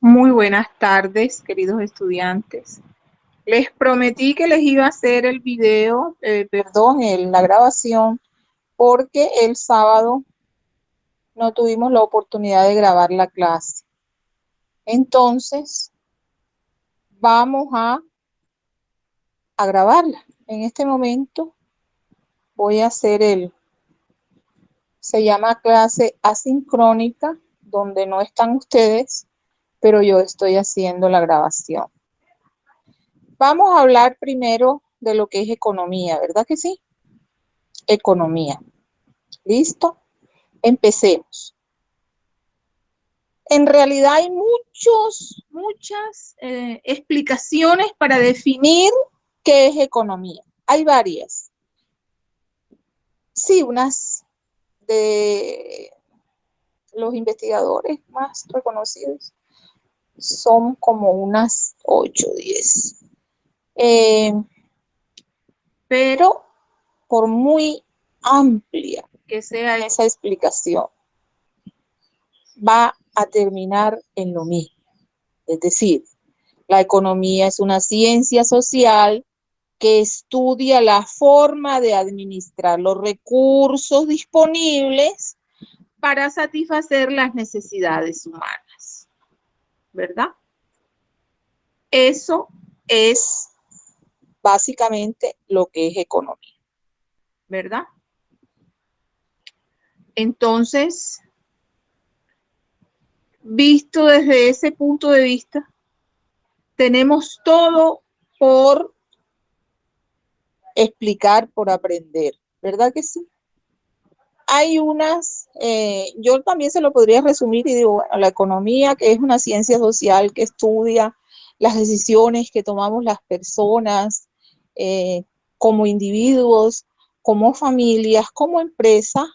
Muy buenas tardes, queridos estudiantes. Les prometí que les iba a hacer el video, la grabación, porque el sábado no tuvimos la oportunidad de grabar la clase. Entonces, vamos a grabarla. En este momento voy a hacer se llama clase asincrónica, donde no están ustedes, pero yo estoy haciendo la grabación. Vamos a hablar primero de lo que es economía, ¿verdad que sí? Economía. ¿Listo? Empecemos. En realidad hay muchas explicaciones para definir qué es economía. Hay varias. Sí, unas de los investigadores más reconocidos son como unas 8 o 10. Pero por muy amplia que sea esa explicación, va a terminar en lo mismo. Es decir, la economía es una ciencia social que estudia la forma de administrar los recursos disponibles para satisfacer las necesidades humanas, ¿verdad? Eso es básicamente lo que es economía, ¿verdad? Entonces, visto desde ese punto de vista, tenemos todo por explicar, por aprender, ¿verdad que sí? Hay yo también se lo podría resumir y digo, bueno, la economía, que es una ciencia social que estudia las decisiones que tomamos las personas como individuos, como familias, como empresas,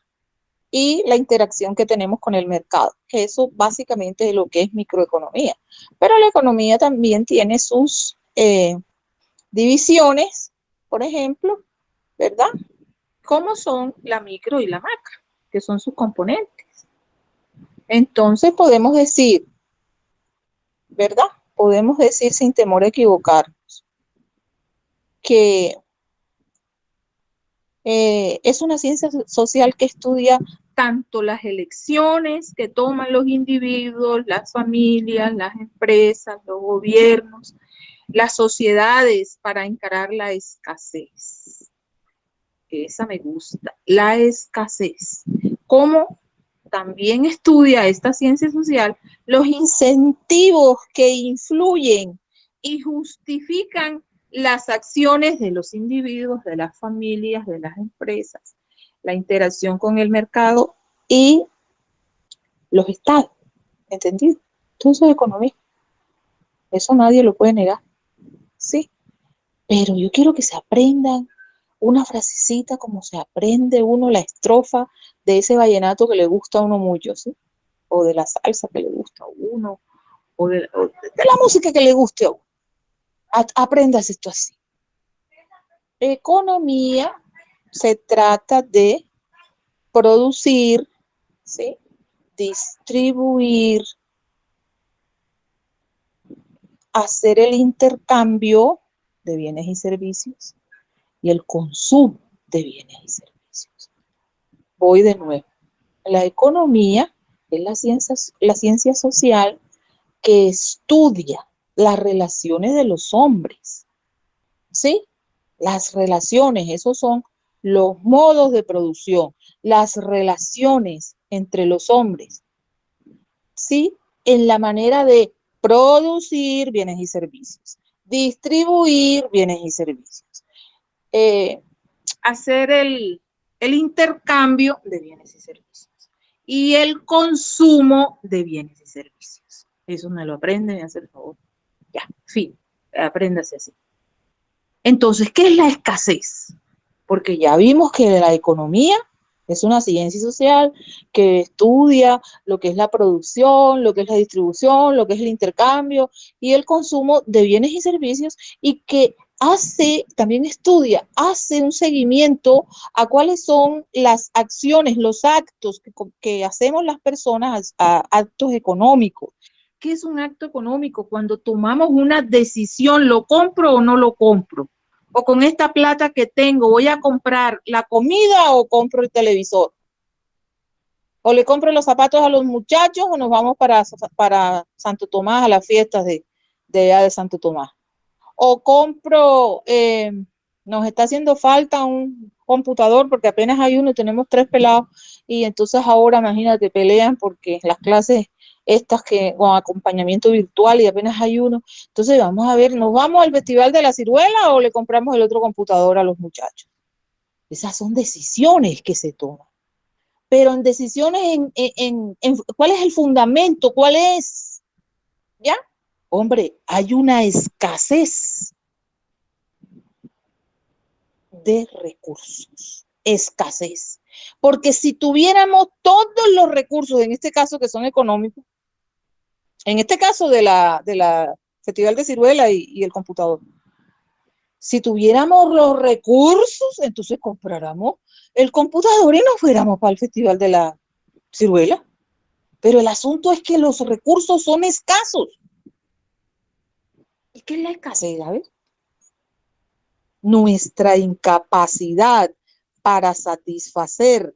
y la interacción que tenemos con el mercado, que eso básicamente es lo que es microeconomía. Pero la economía también tiene sus divisiones, por ejemplo, ¿verdad? Como son la micro y la macro, que son sus componentes. Entonces podemos decir, ¿verdad? Podemos decir sin temor a equivocarnos que es una ciencia social que estudia tanto las elecciones que toman los individuos, las familias, las empresas, los gobiernos, las sociedades para encarar la escasez. Esa me gusta, la escasez. Cómo también estudia esta ciencia social los incentivos que influyen y justifican las acciones de los individuos, de las familias, de las empresas, la interacción con el mercado y los estados. ¿Entendido? Todo eso es economía. Eso nadie lo puede negar. Sí. Pero yo quiero que se aprendan una frasecita como se aprende uno la estrofa de ese vallenato que le gusta a uno mucho, ¿sí? O de la salsa que le gusta a uno, o de la música que le guste a uno. Aprendas esto así. Economía se trata de producir, ¿sí? Distribuir, hacer el intercambio de bienes y servicios y el consumo de bienes y servicios. Voy de nuevo. La economía es la ciencia social que estudia las relaciones de los hombres, ¿sí? Las relaciones, esos son los modos de producción, las relaciones entre los hombres, ¿sí? En la manera de producir bienes y servicios, distribuir bienes y servicios, hacer el intercambio de bienes y servicios y el consumo de bienes y servicios. Eso me lo aprenden, me hace el favor. Ya, fin, apréndase así. Entonces, ¿qué es la escasez? Porque ya vimos que la economía es una ciencia social que estudia lo que es la producción, lo que es la distribución, lo que es el intercambio y el consumo de bienes y servicios, y que también estudia, hace un seguimiento a cuáles son las acciones, los actos que hacemos las personas, actos económicos, ¿Qué es un acto económico? Cuando tomamos una decisión, ¿lo compro o no lo compro? O con esta plata que tengo, ¿voy a comprar la comida o compro el televisor? O le compro los zapatos a los muchachos o nos vamos para Santo Tomás a las fiestas de allá de Santo Tomás. O compro, nos está haciendo falta un computador porque apenas hay uno, tenemos 3 pelados y entonces ahora imagínate, pelean porque las clases estas que con acompañamiento virtual y apenas hay uno. Entonces vamos a ver, ¿nos vamos al Festival de la Ciruela o le compramos el otro computador a los muchachos? Esas son decisiones que se toman. Pero en decisiones, ¿cuál es el fundamento? ¿Cuál es? ¿Ya? Hombre, hay una escasez de recursos, escasez. Porque si tuviéramos todos los recursos, en este caso que son económicos, en este caso de la Festival de Ciruela y el computador, si tuviéramos los recursos, entonces compráramos el computador y nos fuéramos para el Festival de la Ciruela. Pero el asunto es que los recursos son escasos. ¿Y qué es la escasez? ¿Sabes? Nuestra incapacidad para satisfacer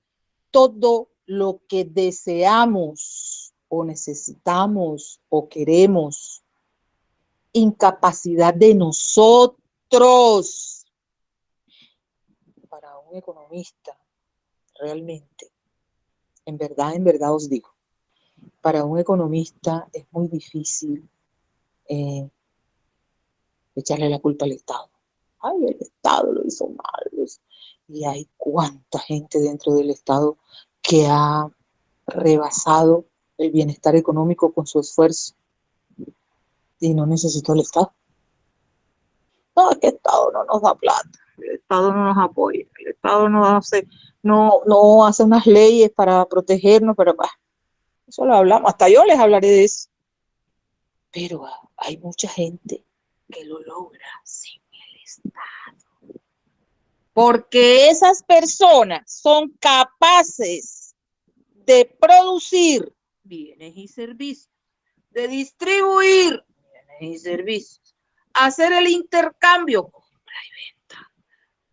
todo lo que deseamos o necesitamos o queremos. Incapacidad de nosotros. Para un economista, realmente, en verdad os digo, para un economista es muy difícil echarle la culpa al Estado. Ay, el Estado lo hizo mal. Y hay cuánta gente dentro del Estado que ha rebasado el bienestar económico con su esfuerzo y no necesitó el Estado. No, es que el Estado no nos da plata, el Estado no nos apoya, el Estado no hace unas leyes para protegernos, pero bah, eso lo hablamos, hasta yo les hablaré de eso. Pero hay mucha gente que lo logra sin el Estado. Porque esas personas son capaces de producir bienes y servicios, de distribuir bienes y servicios, hacer el intercambio, compra y venta,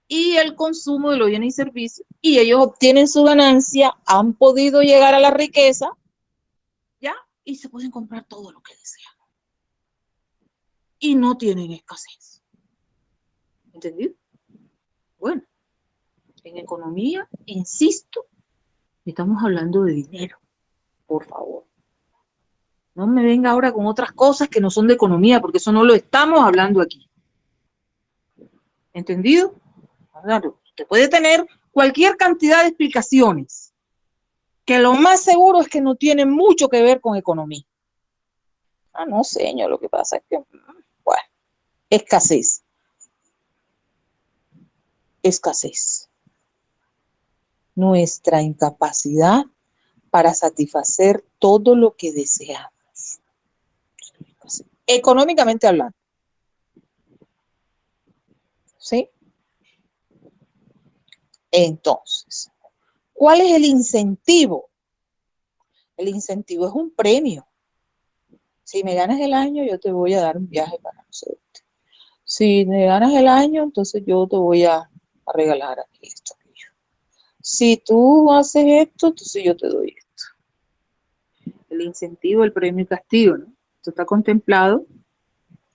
y el consumo de los bienes y servicios, y ellos obtienen su ganancia, han podido llegar a la riqueza, ¿ya? Y se pueden comprar todo lo que desean. Y no tienen escasez. ¿Entendido? Bueno, en economía, insisto, estamos hablando de dinero, por favor. No me venga ahora con otras cosas que no son de economía, porque eso no lo estamos hablando aquí. ¿Entendido? Claro, usted puede tener cualquier cantidad de explicaciones, que lo más seguro es que no tienen mucho que ver con economía. Ah, no, señor, lo que pasa es que, bueno, escasez. Escasez. Nuestra incapacidad para satisfacer todo lo que deseamos. Económicamente hablando. ¿Sí? Entonces, ¿cuál es el incentivo? El incentivo es un premio. Si me ganas el año, yo te voy a dar un viaje para no sé. Si me ganas el año, entonces yo te voy a regalar aquí esto. Si tú haces esto, entonces yo te doy esto. El incentivo, el premio y castigo, ¿no? Esto está contemplado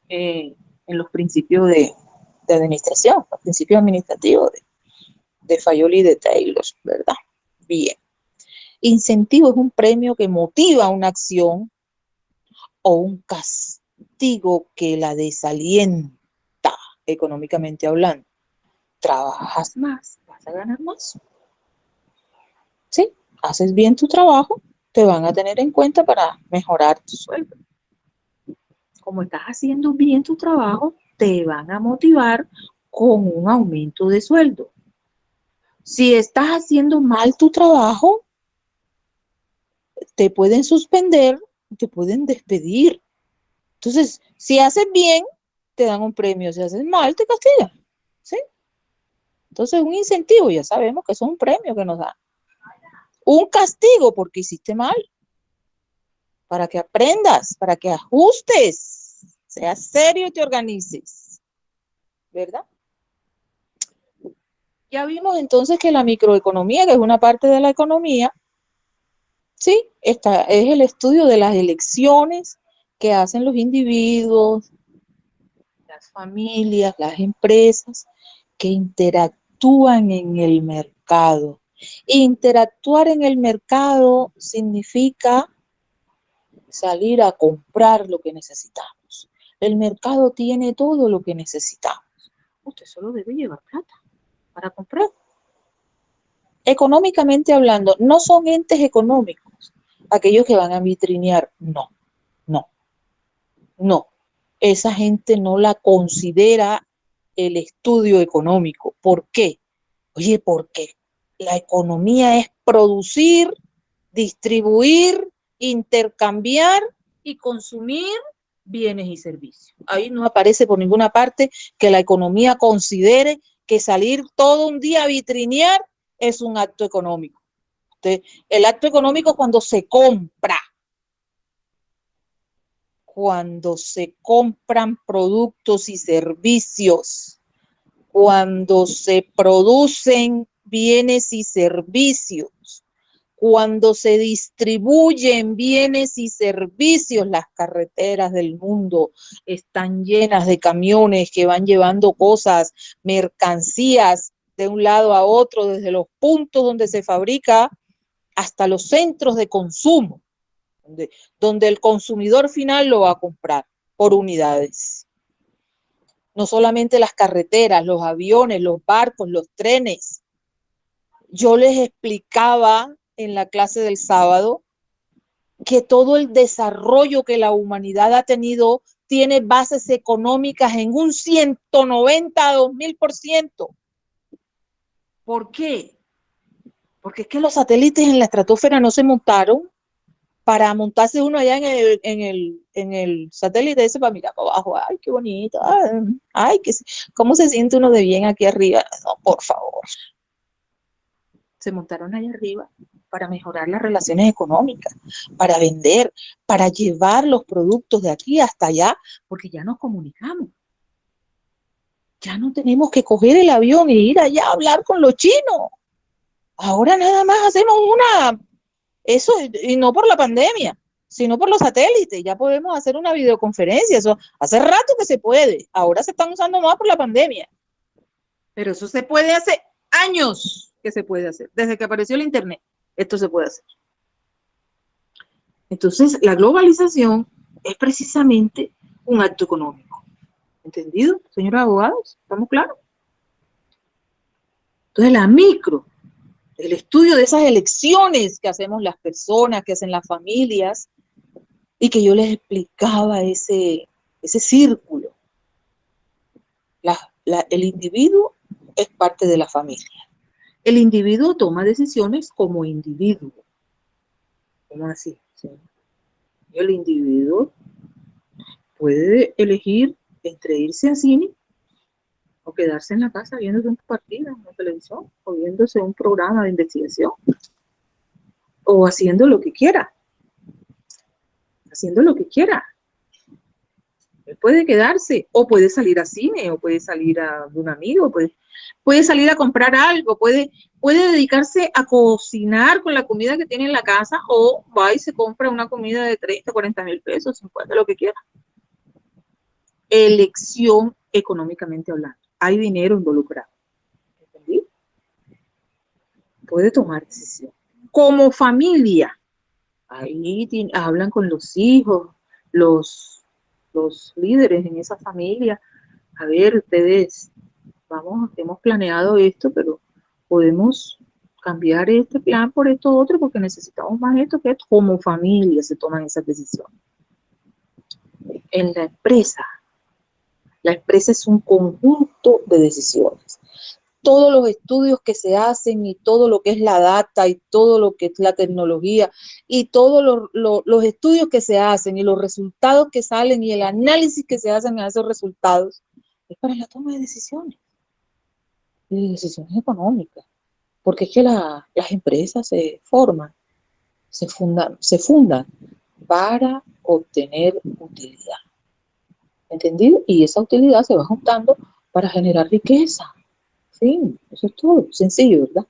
en los principios de administración, los principios administrativos de Fayol y de Taylor, ¿verdad? Bien. Incentivo es un premio que motiva una acción o un castigo que la desalienta, económicamente hablando. Trabajas más, vas a ganar más. ¿Sí? Haces bien tu trabajo, te van a tener en cuenta para mejorar tu sueldo. Como estás haciendo bien tu trabajo, te van a motivar con un aumento de sueldo. Si estás haciendo mal tu trabajo, te pueden suspender, te pueden despedir. Entonces, si haces bien, te dan un premio. Si haces mal, te castigan. ¿Sí? Entonces, un incentivo, ya sabemos que eso es un premio que nos dan. Un castigo porque hiciste mal. para que aprendas, para que ajustes, seas serio y te organices, ¿verdad? Ya vimos entonces que la microeconomía, que es una parte de la economía, sí, esta es el estudio de las elecciones que hacen los individuos, las familias, las empresas, que interactúan en el mercado. Interactuar en el mercado significa salir a comprar lo que necesitamos. El mercado tiene todo lo que necesitamos. Usted solo debe llevar plata para comprar. Económicamente hablando, no son entes económicos aquellos que van a vitrinear. No, no, no. Esa gente no la considera el estudio económico. ¿Por qué? Oye, porque la economía es producir, distribuir, intercambiar y consumir bienes y servicios. Ahí no aparece por ninguna parte que la economía considere que salir todo un día a vitrinear es un acto económico. Entonces, el acto económico cuando se compran productos y servicios, cuando se producen bienes y servicios, cuando se distribuyen bienes y servicios. Las carreteras del mundo están llenas de camiones que van llevando cosas, mercancías de un lado a otro, desde los puntos donde se fabrica hasta los centros de consumo, donde el consumidor final lo va a comprar por unidades. No solamente las carreteras, los aviones, los barcos, los trenes. Yo les explicaba en la clase del sábado que todo el desarrollo que la humanidad ha tenido tiene bases económicas en un 190 a 2000%. ¿Por qué? Porque es que los satélites en la estratosfera no se montaron para montarse uno allá en el satélite ese para mirar para abajo. Ay, qué bonito. Ay, ¿cómo se siente uno de bien aquí arriba? No, por favor. Se montaron allá arriba para mejorar las relaciones económicas, para vender, para llevar los productos de aquí hasta allá, porque ya nos comunicamos. Ya no tenemos que coger el avión e ir allá a hablar con los chinos. Ahora nada más hacemos eso, y no por la pandemia, sino por los satélites. Ya podemos hacer una videoconferencia. Eso hace rato que se puede. Ahora se están usando más por la pandemia. Pero eso se puede hace años que se puede hacer. Desde que apareció el internet, esto se puede hacer. Entonces, la globalización es precisamente un acto económico. ¿Entendido, señores abogados? ¿Estamos claros? Entonces, la micro, el estudio de esas elecciones que hacemos las personas, que hacen las familias, y que yo les explicaba ese círculo. El individuo es parte de la familia. El individuo toma decisiones como individuo. ¿Cómo así? ¿Sí? El individuo puede elegir entre irse al cine o quedarse en la casa viéndose un partido en la televisión o viéndose un programa de investigación o haciendo lo que quiera. Haciendo lo que quiera. Él puede quedarse o puede salir a cine o puede salir a un amigo, puede salir a comprar algo, puede dedicarse a cocinar con la comida que tiene en la casa o va y se compra una comida de 30, 40 mil pesos, 50, lo que quiera. Elección económicamente hablando. Hay dinero involucrado. ¿Entendí? Puede tomar decisión. Como familia, ahí hablan con los hijos, los líderes en esa familia. A ver, ustedes, hemos planeado esto, pero podemos cambiar este plan por esto otro porque necesitamos más esto que esto. Como familia se toman esas decisiones. En la empresa es un conjunto de decisiones. Todos los estudios que se hacen y todo lo que es la data y todo lo que es la tecnología y todos los estudios que se hacen y los resultados que salen y el análisis que se hacen a esos resultados es para la toma de decisiones económicas, porque es que las empresas se forman, se fundan para obtener utilidad. ¿Entendido? Y esa utilidad se va juntando para generar riqueza. Sí, eso es todo. Sencillo, ¿verdad?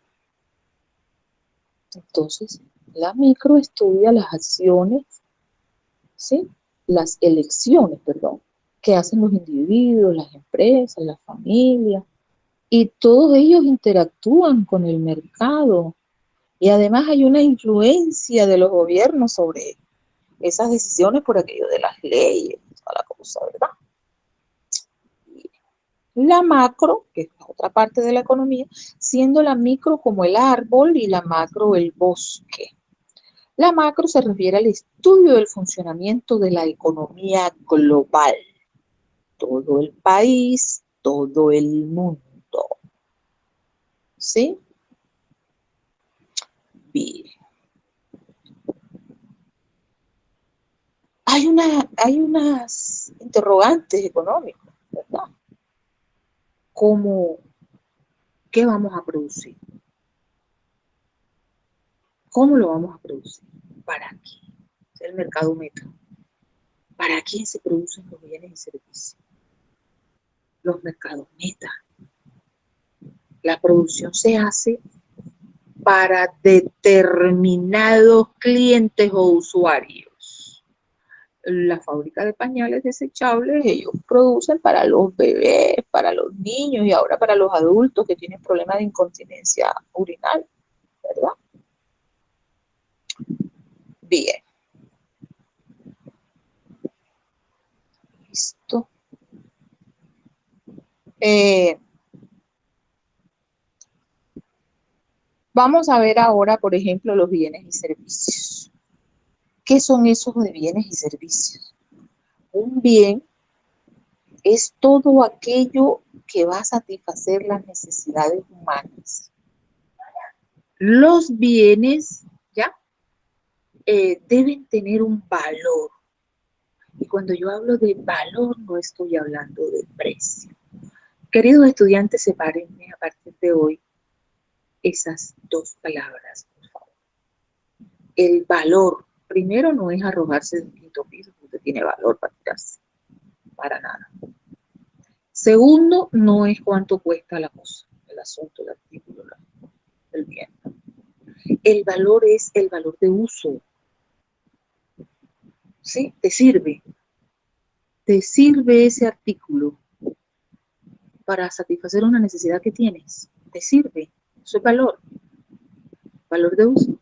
Entonces, la micro estudia las acciones, ¿sí? Las elecciones, perdón, que hacen los individuos, las empresas, las familias, y todos ellos interactúan con el mercado. Y además hay una influencia de los gobiernos sobre esas decisiones por aquello de las leyes, toda la cosa, ¿verdad? La macro, que es la otra parte de la economía, siendo la micro como el árbol y la macro el bosque. La macro se refiere al estudio del funcionamiento de la economía global, todo el país, todo el mundo. ¿Sí? Bien. Hay unas interrogantes económicas, ¿verdad? Como, ¿qué vamos a producir? ¿Cómo lo vamos a producir? ¿Para qué? Es el mercado meta. ¿Para quién se producen los bienes y servicios? Los mercados meta. La producción se hace para determinados clientes o usuarios. La fábrica de pañales desechables, ellos producen para los bebés, para los niños y ahora para los adultos que tienen problemas de incontinencia urinal, ¿verdad? Bien. Listo. Vamos a ver ahora, por ejemplo, los bienes y servicios. ¿Qué son esos de bienes y servicios? Un bien es todo aquello que va a satisfacer las necesidades humanas. Los bienes, ¿ya? Deben tener un valor. Y cuando yo hablo de valor, no estoy hablando de precio. Queridos estudiantes, sepárenme a partir de hoy esas dos palabras, por favor. El valor, primero, no es arrojarse de un quinto piso, usted tiene valor para tirarse, para nada. Segundo, no es cuánto cuesta la cosa, el asunto, el artículo, el bien. El valor es el valor de uso. ¿Sí? Te sirve ese artículo para satisfacer una necesidad que tienes. Te sirve. Eso es valor de uso.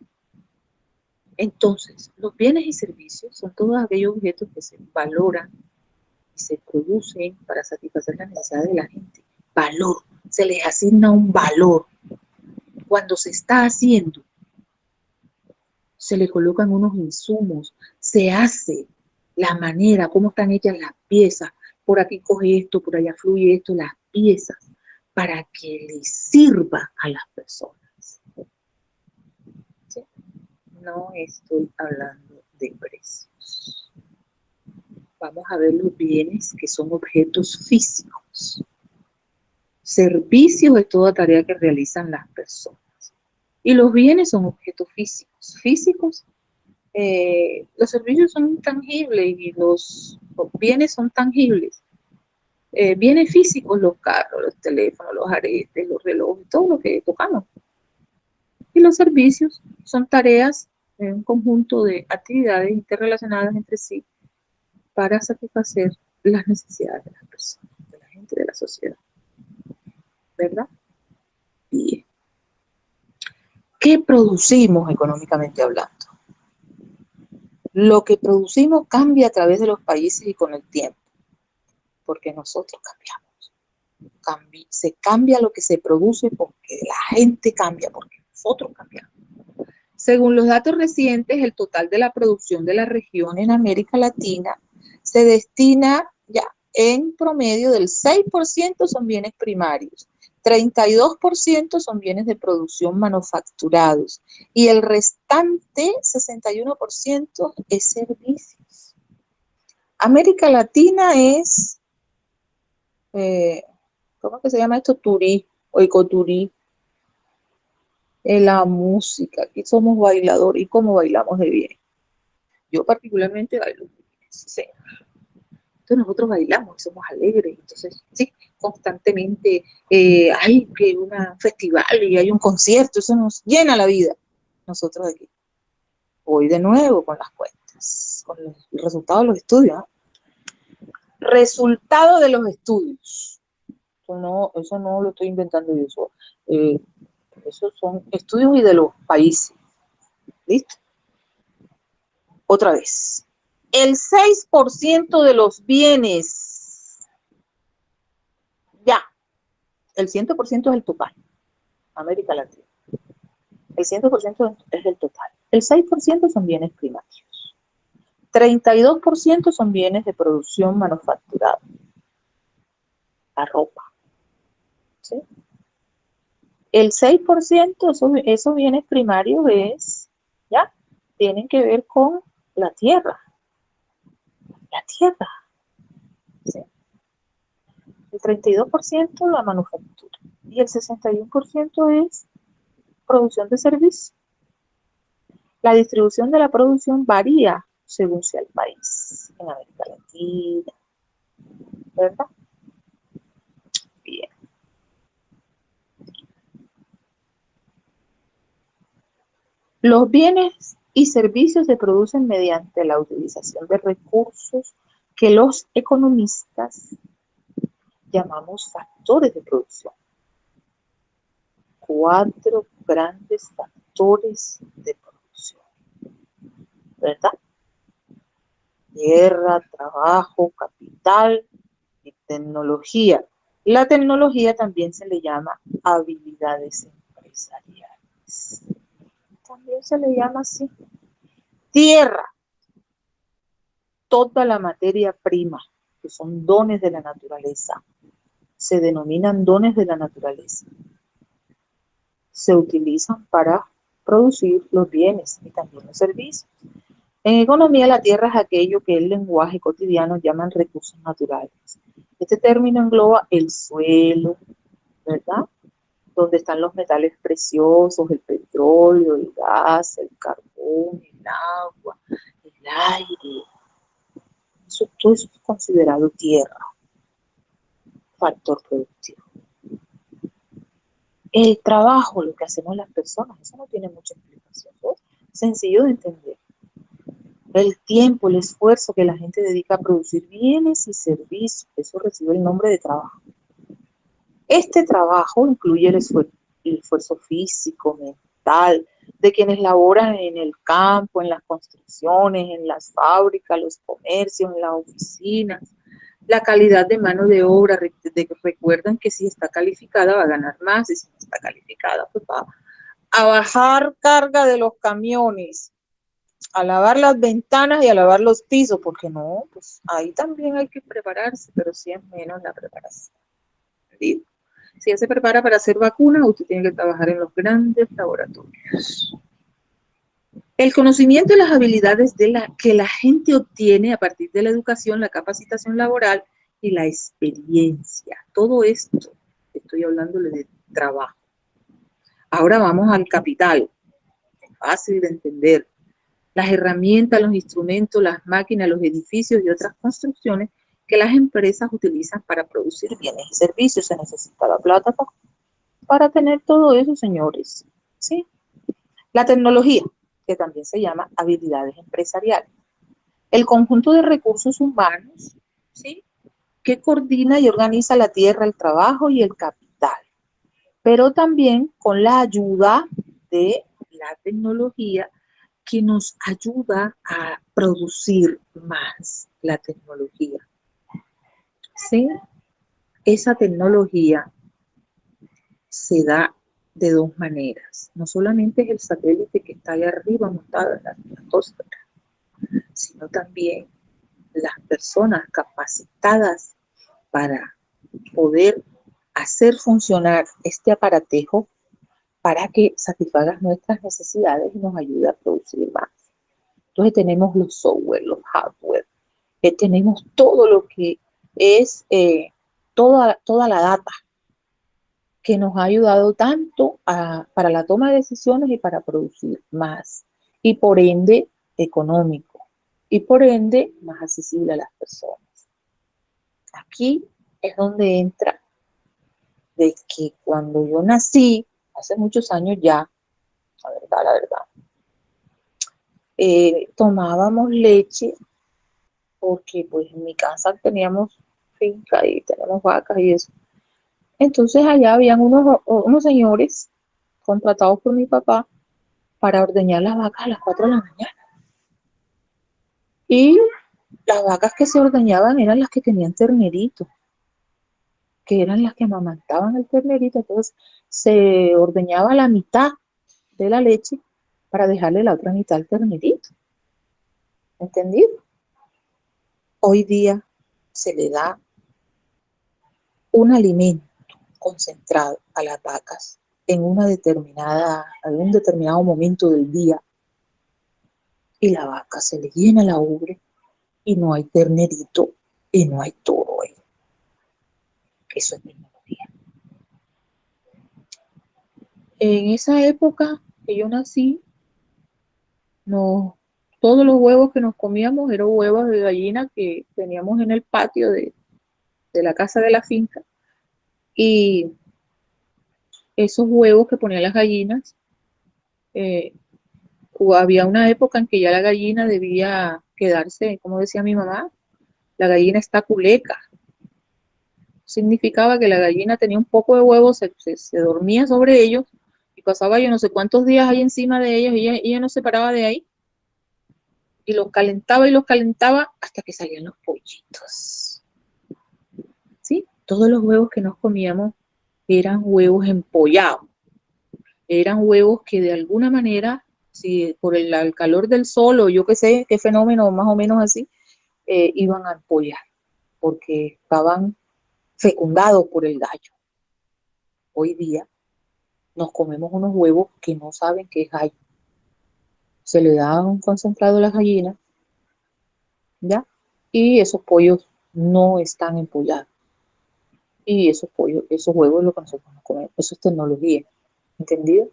Entonces, los bienes y servicios son todos aquellos objetos que se valoran y se producen para satisfacer las necesidades de la gente. Valor. Se les asigna un valor. Cuando se está haciendo, se le colocan unos insumos, se hace la manera, cómo están hechas las piezas, por aquí coge esto, por allá fluye esto, las piezas, para que les sirva a las personas. ¿Sí? No estoy hablando de precios. Vamos a ver los bienes que son objetos físicos. Servicios es toda tarea que realizan las personas. Y los bienes son objetos físicos. Físicos, los servicios son intangibles y los bienes son tangibles. Bienes físicos, los carros, los teléfonos, los aretes, los relojes, todo lo que tocamos. Y los servicios son tareas, un conjunto de actividades interrelacionadas entre sí para satisfacer las necesidades de las personas, de la gente, de la sociedad. ¿Verdad? Bien. ¿Qué producimos económicamente hablando? Lo que producimos cambia a través de los países y con el tiempo, porque nosotros cambiamos. Se cambia lo que se produce porque la gente cambia, porque nosotros cambiamos. Según los datos recientes, el total de la producción de la región en América Latina se destina ya en promedio del 6% son bienes primarios, 32% son bienes de producción manufacturados y el restante 61% es servicios. América Latina es, ¿cómo que se llama esto? Turismo o ecoturismo. La música, aquí somos bailadores y cómo bailamos de bien. Yo particularmente bailo boogie, sí. Entonces nosotros bailamos y somos alegres, entonces sí, constantemente hay que un festival y hay un concierto, eso nos llena la vida, nosotros aquí. Voy de nuevo con las cuentas, con el resultado de los estudios. Resultado de los estudios. Eso no lo estoy inventando yo. Esos son estudios y de los países. ¿Listo? Otra vez. El 6% de los bienes, ya, el 100% es el total, América Latina. El 100% es el total. El 6% son bienes primarios. 32% son bienes de producción manufacturada. La ropa. ¿Sí? El 6%, esos bienes primarios ya, tienen que ver con la tierra. La tierra. ¿Sí? El 32% la manufactura. Y el 61% es producción de servicios. La distribución de la producción varía según sea el país. En América Latina, ¿verdad? Bien. Los bienes y servicios se producen mediante la utilización de recursos que los economistas llamamos factores de producción. 4 grandes factores de producción, ¿verdad? Tierra, trabajo, capital y tecnología. La tecnología también se le llama habilidades empresariales. También se le llama así. Tierra, toda la materia prima, que son dones de la naturaleza, se denominan dones de la naturaleza. Se utilizan para producir los bienes y también los servicios. En economía, la tierra es aquello que el lenguaje cotidiano llaman recursos naturales. Este término engloba el suelo, ¿verdad? Donde están los metales preciosos, el petróleo, el gas, el carbón, el agua, el aire. Todo eso es considerado tierra, factor productivo. El trabajo, lo que hacemos las personas, eso no tiene mucha explicación, ¿no? Sencillo de entender. El tiempo, el esfuerzo que la gente dedica a producir bienes y servicios, eso recibe el nombre de trabajo. Este trabajo incluye el esfuerzo físico, mental, de quienes laboran en el campo, en las construcciones, en las fábricas, los comercios, en las oficinas, la calidad de mano de obra, recuerdan que si está calificada va a ganar más, y si no está calificada pues va a bajar carga de los camiones, a lavar las ventanas y a lavar los pisos, porque no, pues ahí también hay que prepararse, pero sí es menos la preparación. ¿Sí? Si él se prepara para hacer vacunas, usted tiene que trabajar en los grandes laboratorios. El conocimiento y las habilidades que la gente obtiene a partir de la educación, la capacitación laboral y la experiencia. Todo esto, estoy hablándole de trabajo. Ahora vamos al capital. Es fácil de entender. Las herramientas, los instrumentos, las máquinas, los edificios y otras construcciones que las empresas utilizan para producir bienes y servicios. Se necesita la plata para tener todo eso, señores. ¿Sí? La tecnología, que también se llama habilidades empresariales. El conjunto de recursos humanos, ¿sí?, que coordina y organiza la tierra, el trabajo y el capital, pero también con la ayuda de la tecnología que nos ayuda a producir más la tecnología. ¿Sí? Esa tecnología se da de dos maneras. No solamente es el satélite que está ahí arriba montado en la atmósfera, sino también las personas capacitadas para poder hacer funcionar este aparatejo para que satisfaga nuestras necesidades y nos ayude a producir más. Entonces tenemos los software, los hardware, tenemos todo lo que es toda la data que nos ha ayudado tanto para la toma de decisiones y para producir más, y por ende económico. y por ende más accesible a las personas. Aquí es donde entra de que cuando yo nací, hace muchos años ya, la verdad, tomábamos leche porque pues en mi casa teníamos finca y tenemos vacas y eso. Entonces allá habían unos señores contratados por mi papá para ordeñar las vacas a las 4 de la mañana. Y las vacas que se ordeñaban eran las que tenían ternerito, que eran las que amamantaban el ternerito. Entonces se ordeñaba la mitad de la leche para dejarle la otra mitad al ternerito. ¿Entendido? Hoy día se le da un alimento concentrado a las vacas en un determinado momento del día y la vaca se le llena la ubre y no hay ternerito y no hay toro ahí. Eso es tecnología. En esa época que yo nací, no, todos los huevos que nos comíamos eran huevos de gallina que teníamos en el patio de la casa de la finca. Y esos huevos que ponían las gallinas, eh, había una época en que ya la gallina debía quedarse, como decía mi mamá, la gallina está culeca. Significaba que la gallina tenía un poco de huevos, se dormía sobre ellos y pasaba yo no sé cuántos días ahí encima de ellos y ella no se paraba de ahí y los calentaba hasta que salían los pollitos. ¿Sí? Todos los huevos que nos comíamos eran huevos empollados, eran huevos que de alguna manera, si por el calor del sol o yo qué sé, qué fenómeno más o menos así, iban a empollar, porque estaban fecundados por el gallo. Hoy día nos comemos unos huevos que no saben qué es gallo. Se le da un concentrado a las gallinas, ¿ya? Y esos pollos no están empollados. Y esos pollos, esos huevos es lo que nosotros nos comemos. Eso es tecnología. ¿Entendido?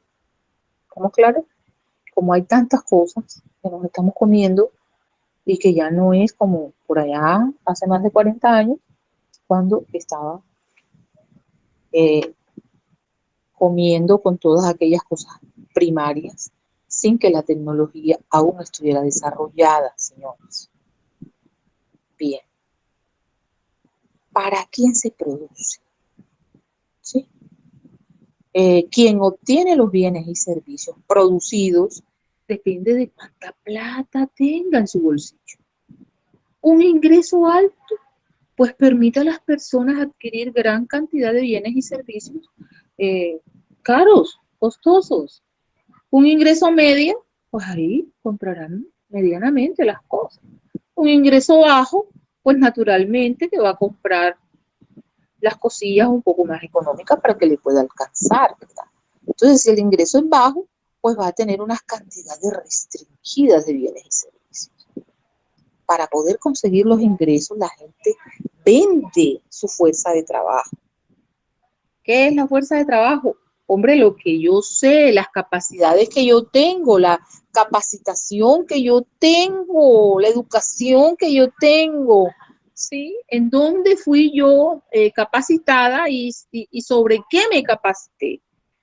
¿Estamos claros? Como hay tantas cosas que nos estamos comiendo y que ya no es como por allá hace más de 40 años, cuando estaba eh, comiendo con todas aquellas cosas primarias sin que la tecnología aún estuviera desarrollada, señores. Bien, ¿para quién se produce? ¿Sí? Quien obtiene los bienes y servicios producidos depende de cuánta plata tenga en su bolsillo. Un ingreso alto, pues permite a las personas adquirir gran cantidad de bienes y servicios eh, caros, costosos. Un ingreso medio, pues ahí comprarán medianamente las cosas. Un ingreso bajo, pues naturalmente que va a comprar las cosillas un poco más económicas para que le pueda alcanzar, ¿verdad? Entonces, si el ingreso es bajo, pues va a tener unas cantidades restringidas de bienes y servicios. Para poder conseguir los ingresos, la gente vende su fuerza de trabajo. ¿Qué es la fuerza de trabajo? Hombre, lo que yo sé, las capacidades que yo tengo, la capacitación que yo tengo, la educación que yo tengo, ¿sí? ¿En dónde fui yo capacitada y sobre qué me capacité?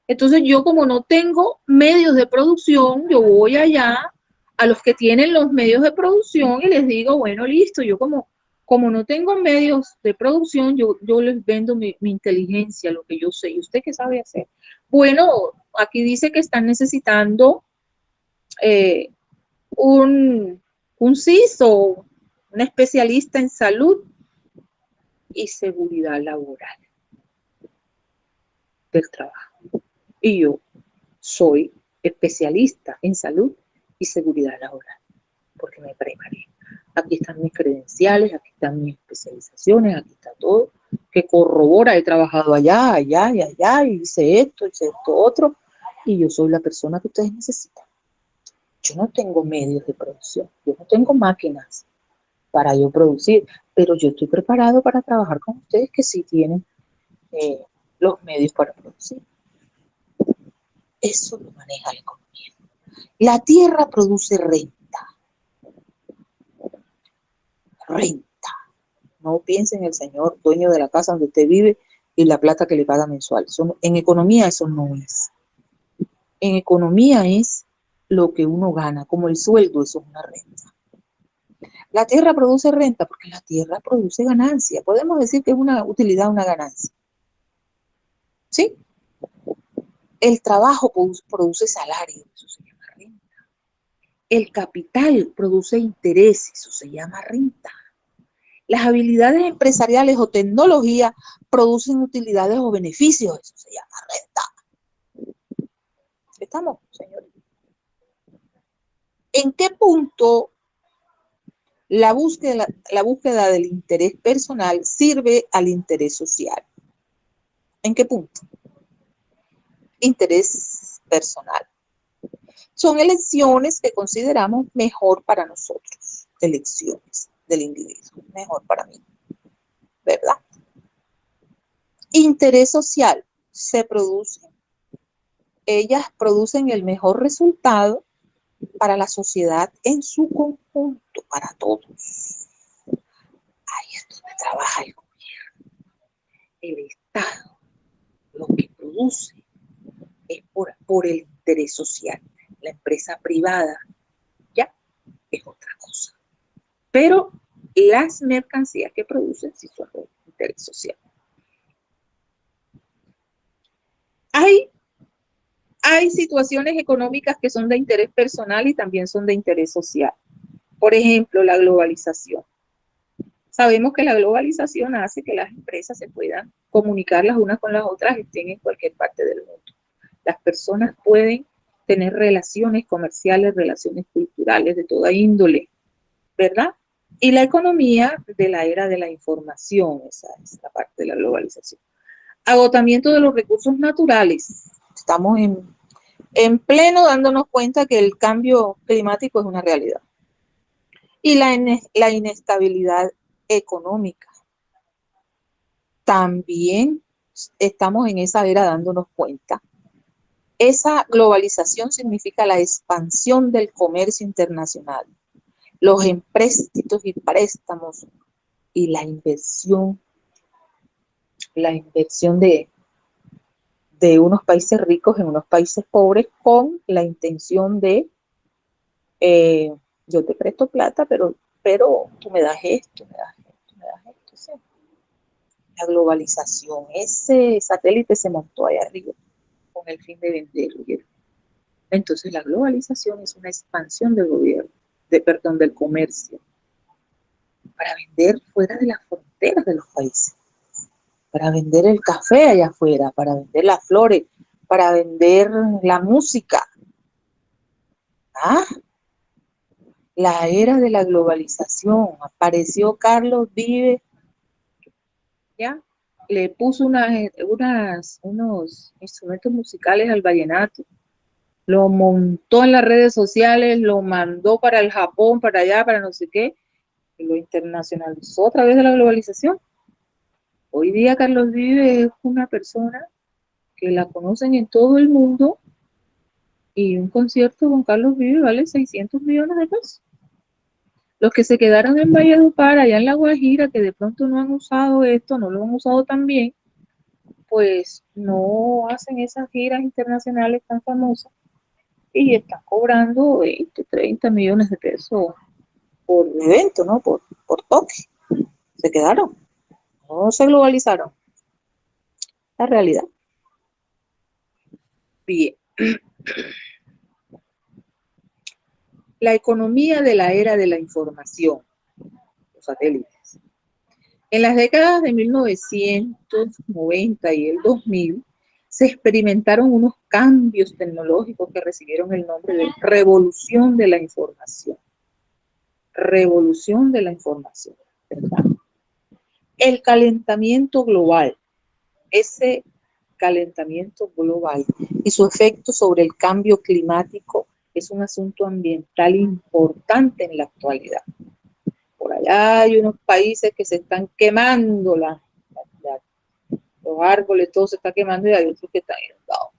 Entonces yo como no tengo medios de producción, yo voy allá a los que tienen los medios de producción y les digo, bueno, listo, yo como no tengo medios de producción, yo les vendo mi inteligencia, lo que yo sé. ¿Y usted qué sabe hacer? Bueno, aquí dice que están necesitando eh, un, un CISO, un especialista en salud y seguridad laboral del trabajo. Y yo soy especialista en salud y seguridad laboral, porque me preparé. Aquí están mis credenciales, aquí están mis especializaciones, aquí está todo, que corrobora, he trabajado allá, allá y allá, y hice esto otro, y yo soy la persona que ustedes necesitan. Yo no tengo medios de producción, yo no tengo máquinas para yo producir, pero yo estoy preparado para trabajar con ustedes que sí tienen los medios para producir. Eso lo maneja la economía. La tierra produce renta. renta. No piense en el señor dueño de la casa donde usted vive y la plata que le paga mensual. En economía eso no es. En economía es lo que uno gana, como el sueldo, eso es una renta. La tierra produce renta porque la tierra produce ganancia. Podemos decir que es una utilidad, una ganancia. ¿Sí? El trabajo produce salario, eso se llama renta. El capital produce interés, eso se llama renta. Las habilidades empresariales o tecnología producen utilidades o beneficios, eso se llama renta. ¿Estamos, señores? ¿En qué punto la búsqueda del interés personal sirve al interés social? ¿En qué punto? Interés personal. Son elecciones que consideramos mejor para nosotros, elecciones del individuo, mejor para mí, ¿verdad? Interés social se produce. Ellas producen el mejor resultado para la sociedad en su conjunto, para todos. Ahí es donde trabaja el gobierno, el Estado. Lo que produce es por el interés social. La empresa privada ya es otra cosa. Pero las mercancías que producen sí son de interés social. Hay situaciones económicas que son de interés personal y también son de interés social. Por ejemplo, la globalización. Sabemos que la globalización hace que las empresas se puedan comunicar las unas con las otras, estén en cualquier parte del mundo. Las personas pueden tener relaciones comerciales, relaciones culturales de toda índole, ¿verdad? Y la economía de la era de la información, esa es la parte de la globalización. Agotamiento de los recursos naturales. Estamos en pleno dándonos cuenta que el cambio climático es una realidad. Y la inestabilidad económica. También estamos en esa era dándonos cuenta. Esa globalización significa la expansión del comercio internacional, los empréstitos y préstamos y la inversión de unos países ricos en unos países pobres con la intención de yo te presto plata, pero tú me das esto, me das esto, me das esto. ¿Sí? La globalización, ese satélite se montó allá arriba con el fin de venderlo. Entonces la globalización es una expansión del gobierno, del comercio, para vender fuera de las fronteras de los países, para vender el café allá afuera, para vender las flores, para vender la música. ¿Ah? La era de la globalización. Apareció Carlos Vives, ¿ya? Le puso unos instrumentos musicales al vallenato, lo montó en las redes sociales, lo mandó para el Japón, para allá, para no sé qué, y lo internacionalizó a través de la globalización. Hoy día Carlos Vives es una persona que la conocen en todo el mundo y un concierto con Carlos Vives vale 600 millones de pesos. Los que se quedaron en Valledupar, allá en La Guajira, que de pronto no han usado esto, no lo han usado tan bien, pues no hacen esas giras internacionales tan famosas y están cobrando 20, 30 millones de pesos por evento, ¿no? Por toque. Se quedaron, no se globalizaron. La realidad. Bien. La economía de la era de la información, los satélites. En las décadas de 1990 y el 2000 se experimentaron unos cambios tecnológicos que recibieron el nombre de revolución de la información. Revolución de la información, ¿verdad? El calentamiento global, ese calentamiento global y su efecto sobre el cambio climático es un asunto ambiental importante en la actualidad. Por allá hay unos países que se están quemando los árboles, todo se está quemando y hay otros que están inundados.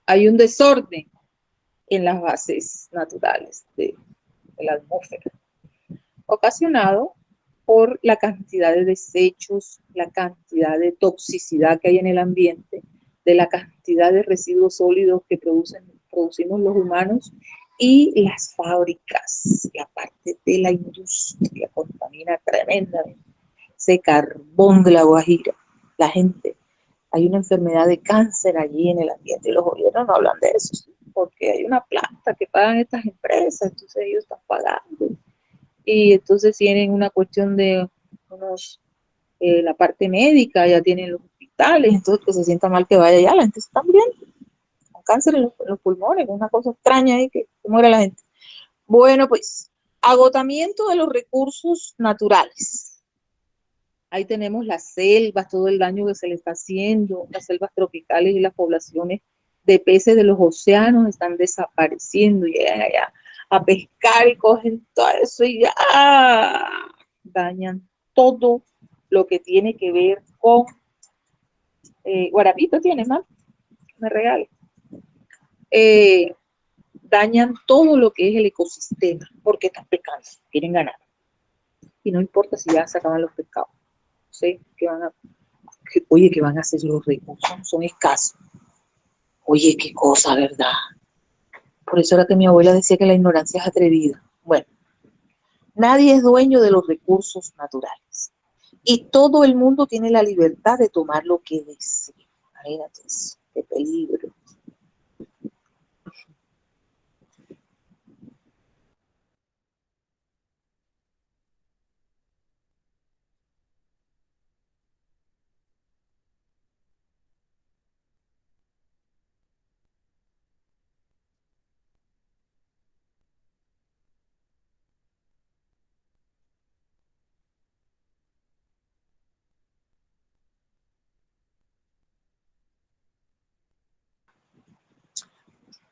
Hay un desorden en las bases naturales de la atmósfera, ocasionado por la cantidad de desechos, la cantidad de toxicidad que hay en el ambiente, de la cantidad de residuos sólidos que producimos los humanos y las fábricas, la parte de la industria contamina tremendamente. Ese carbón de la Guajira, la gente, hay una enfermedad de cáncer allí en el ambiente y los gobiernos no hablan de eso, ¿sí? Porque hay una planta que pagan estas empresas, entonces ellos están pagando y entonces tienen una cuestión de unos, la parte médica, ya tienen los hospitales, entonces que se sienta mal que vaya allá, la gente está bien, con cáncer en los pulmones, una cosa extraña ahí que muere la gente. Bueno, pues, agotamiento de los recursos naturales. Ahí tenemos las selvas, todo el daño que se le está haciendo, las selvas tropicales y las poblaciones de peces de los océanos están desapareciendo y ya, a pescar y cogen todo eso y ya dañan todo lo que tiene que ver con Guarapito tiene, ¿no? Me regale. Dañan todo lo que es el ecosistema porque están pescando, quieren ganar. Y no importa si ya se acaban los pescados. ¿Sí? Oye, ¿qué van a hacer los recursos? Son escasos. Oye, qué cosa, ¿verdad? Por eso era que mi abuela decía que la ignorancia es atrevida. Bueno, nadie es dueño de los recursos naturales. Y todo el mundo tiene la libertad de tomar lo que desee. Imagínate eso, qué peligro.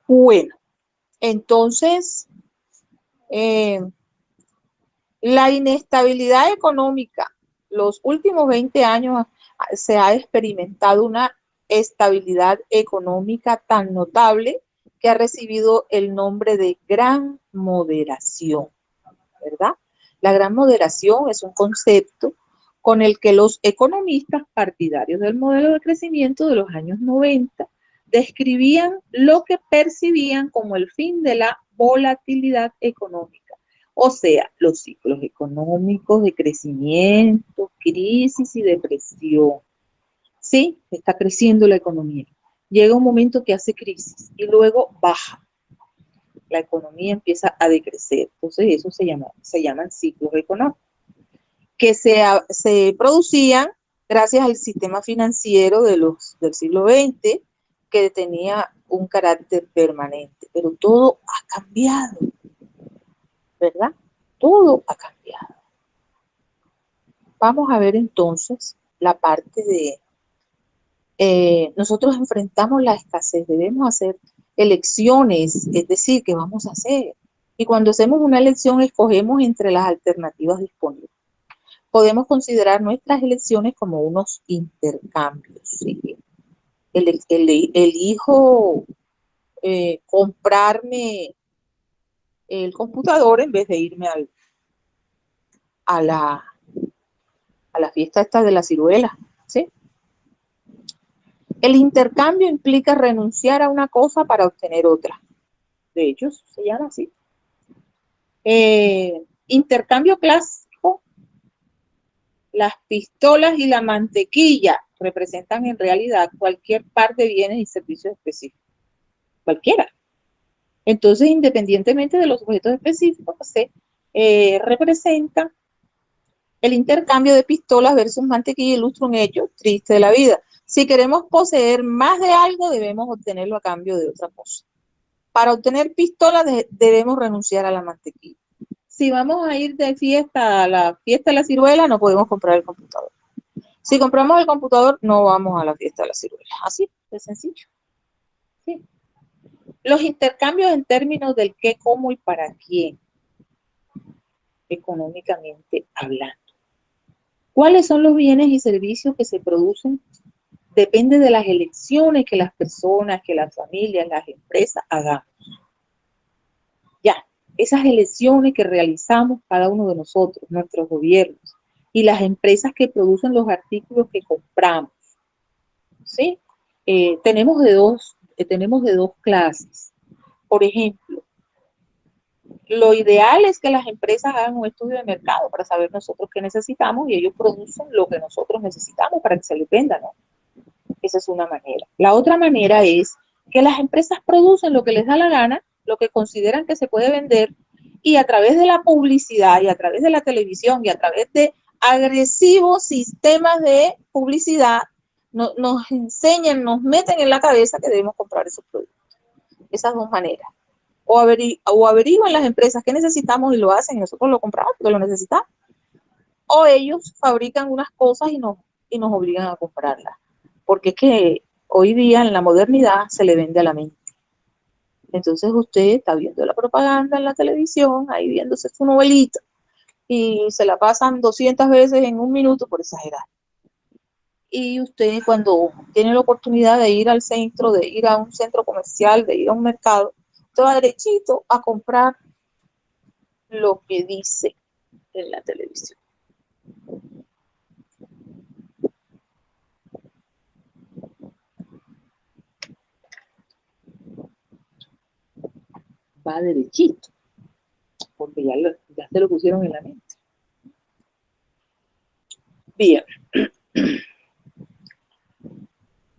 Bueno, entonces, eh, la inestabilidad económica, los últimos 20 años se ha experimentado una estabilidad económica tan notable que ha recibido el nombre de gran moderación, ¿verdad? La gran moderación es un concepto con el que los economistas partidarios del modelo de crecimiento de los años 90 describían lo que percibían como el fin de la volatilidad económica, o sea, los ciclos económicos de crecimiento, crisis y depresión. Sí, está creciendo la economía. Llega un momento que hace crisis y luego baja. La economía empieza a decrecer. Entonces, eso se llaman ciclos económicos, que se producían gracias al sistema financiero del siglo XX, que tenía un carácter permanente. Pero todo ha cambiado, ¿verdad? Todo ha cambiado. Vamos a ver entonces la parte de nosotros enfrentamos la escasez, debemos hacer elecciones, es decir, ¿qué vamos a hacer? Y cuando hacemos una elección, escogemos entre las alternativas disponibles. Podemos considerar nuestras elecciones como unos intercambios. ¿Sí? Elijo comprarme el computador en vez de irme a, la, a la fiesta esta de la ciruela. ¿Sí? El intercambio implica renunciar a una cosa para obtener otra. De hecho, se llama así. Intercambio clásico, las pistolas y la mantequilla representan en realidad cualquier par de bienes y servicios específicos. Cualquiera. Entonces, independientemente de los objetos específicos, se representa el intercambio de pistolas versus mantequilla, ilustra un hecho triste de la vida. Si queremos poseer más de algo, debemos obtenerlo a cambio de otra cosa. Para obtener pistolas debemos renunciar a la mantequilla. Si vamos a ir de fiesta a la fiesta de la ciruela, no podemos comprar el computador. Si compramos el computador, no vamos a la fiesta de la ciruela. Así, de sencillo. Sí. Los intercambios en términos del qué, cómo y para quién, económicamente hablando. ¿Cuáles son los bienes y servicios que se producen? Depende de las elecciones que las personas, que las familias, las empresas hagan. Ya, esas elecciones que realizamos cada uno de nosotros, nuestros gobiernos, y las empresas que producen los artículos que compramos, ¿sí? Tenemos de dos clases. Por ejemplo, lo ideal es que las empresas hagan un estudio de mercado para saber nosotros qué necesitamos y ellos producen lo que nosotros necesitamos para que se les venda, ¿no? Esa es una manera. La otra manera es que las empresas producen lo que les da la gana, lo que consideran que se puede vender, y a través de la publicidad y a través de la televisión y a través de agresivos sistemas de publicidad nos enseñan, nos meten en la cabeza que debemos comprar esos productos. Esas dos maneras. O averiguan las empresas qué necesitamos y lo hacen y nosotros lo compramos porque lo necesitamos. O ellos fabrican unas cosas y nos obligan a comprarlas. Porque es que hoy día en la modernidad se le vende a la mente. Entonces usted está viendo la propaganda en la televisión, ahí viéndose su novelita, y se la pasan 200 veces en un minuto, por exagerar. Y usted cuando tiene la oportunidad de ir al centro, de ir a un centro comercial, de ir a un mercado, usted va derechito a comprar lo que dice en la televisión. Va derechito, porque ya se lo pusieron en la mente. Bien.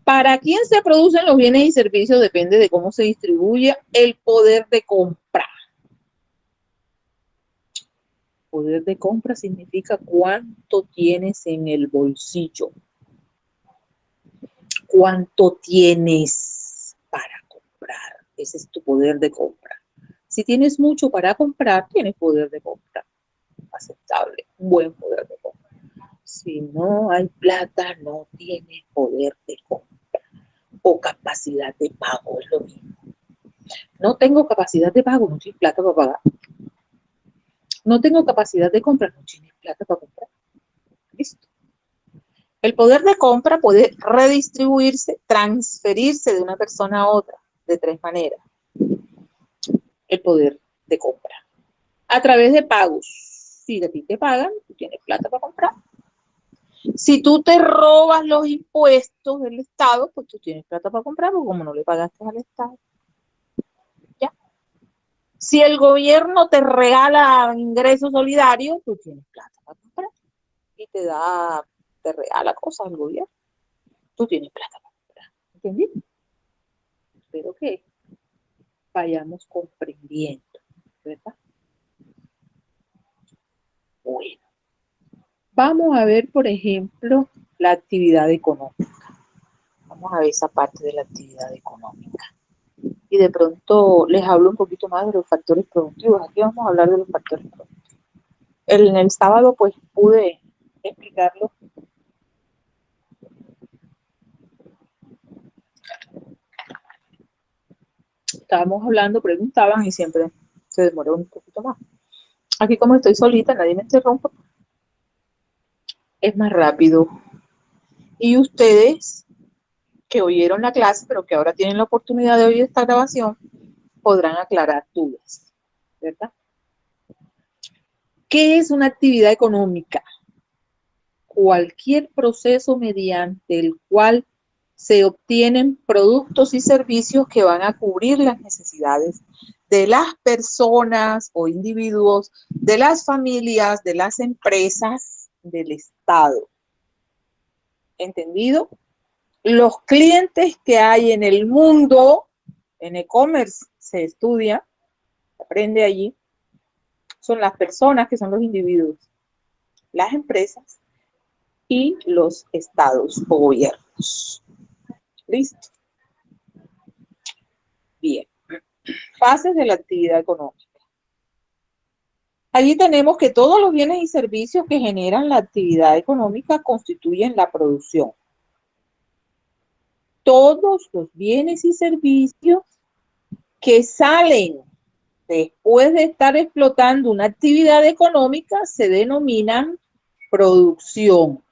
¿Para quién se producen los bienes y servicios? Depende de cómo se distribuye el poder de compra. Poder de compra significa cuánto tienes en el bolsillo. ¿Cuánto tienes para comprar? Ese es tu poder de compra. Si tienes mucho para comprar, tienes poder de compra. Aceptable, buen poder de compra. Si no hay plata, no tienes poder de compra. O capacidad de pago, es lo mismo. No tengo capacidad de pago, no tienes plata para pagar. No tengo capacidad de compra, no tienes plata para comprar. Listo. El poder de compra puede redistribuirse, transferirse de una persona a otra de tres maneras. El poder de compra. A través de pagos. Si a ti te pagan, tú tienes plata para comprar. Si tú te robas los impuestos del Estado, pues tú tienes plata para comprar, porque como no le pagaste al Estado. ¿Ya? Si el gobierno te regala ingresos solidarios, tú tienes plata para comprar. Y te regala cosas al gobierno. Tú tienes plata para comprar. ¿Entendí? Espero que vayamos comprendiendo, ¿verdad? Bueno, vamos a ver, por ejemplo, la actividad económica. Vamos a ver esa parte de la actividad económica. Y de pronto les hablo un poquito más de los factores productivos. Aquí vamos a hablar de los factores productivos. En el sábado, pues, pude explicarlo. Estábamos hablando, preguntaban y siempre se demoró un poquito más. Aquí como estoy solita, nadie me interrumpe, es más rápido. Y ustedes que oyeron la clase, pero que ahora tienen la oportunidad de oír esta grabación, podrán aclarar dudas, ¿verdad? ¿Qué es una actividad económica? Cualquier proceso mediante el cual se obtienen productos y servicios que van a cubrir las necesidades de las personas o individuos, de las familias, de las empresas, del Estado. ¿Entendido? Los clientes que hay en el mundo, en e-commerce se estudia, se aprende allí, son las personas que son los individuos, las empresas y los estados o gobiernos. ¿Listo? Bien. Fases de la actividad económica. Allí tenemos que todos los bienes y servicios que generan la actividad económica constituyen la producción. Todos los bienes y servicios que salen después de estar explotando una actividad económica se denominan producción.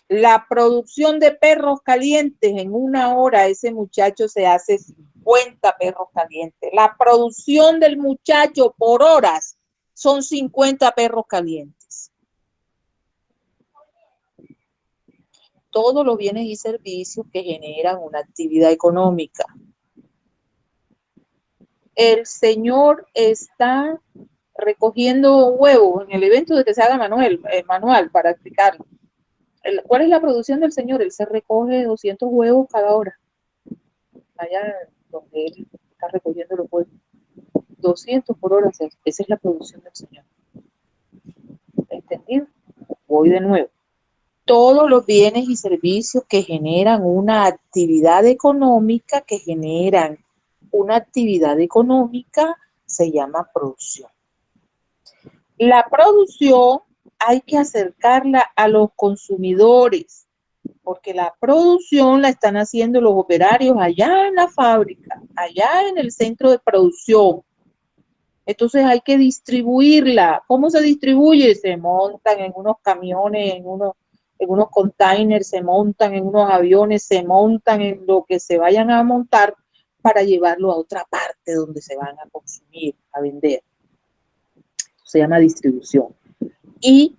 La producción de perros calientes, en una hora ese muchacho se hace 50 perros calientes. La producción del muchacho por horas son 50 perros calientes. todos los bienes y servicios que generan una actividad económica. El señor está recogiendo huevos en el evento de que se haga manual para explicarlo. ¿Cuál es la producción del señor? Él se recoge 200 huevos cada hora. Allá donde él está recogiendo los huevos. 200 por hora, esa es la producción del señor. ¿Entendido? Voy de nuevo. Todos los bienes y servicios que generan una actividad económica, se llama producción. La producción hay que acercarla a los consumidores, porque la producción la están haciendo los operarios allá en la fábrica, allá en el centro de producción. Entonces hay que distribuirla. ¿Cómo se distribuye? Se montan en unos camiones, en unos containers, se montan en unos aviones, se montan en lo que se vayan a montar para llevarlo a otra parte donde se van a consumir, a vender. Se llama distribución. Y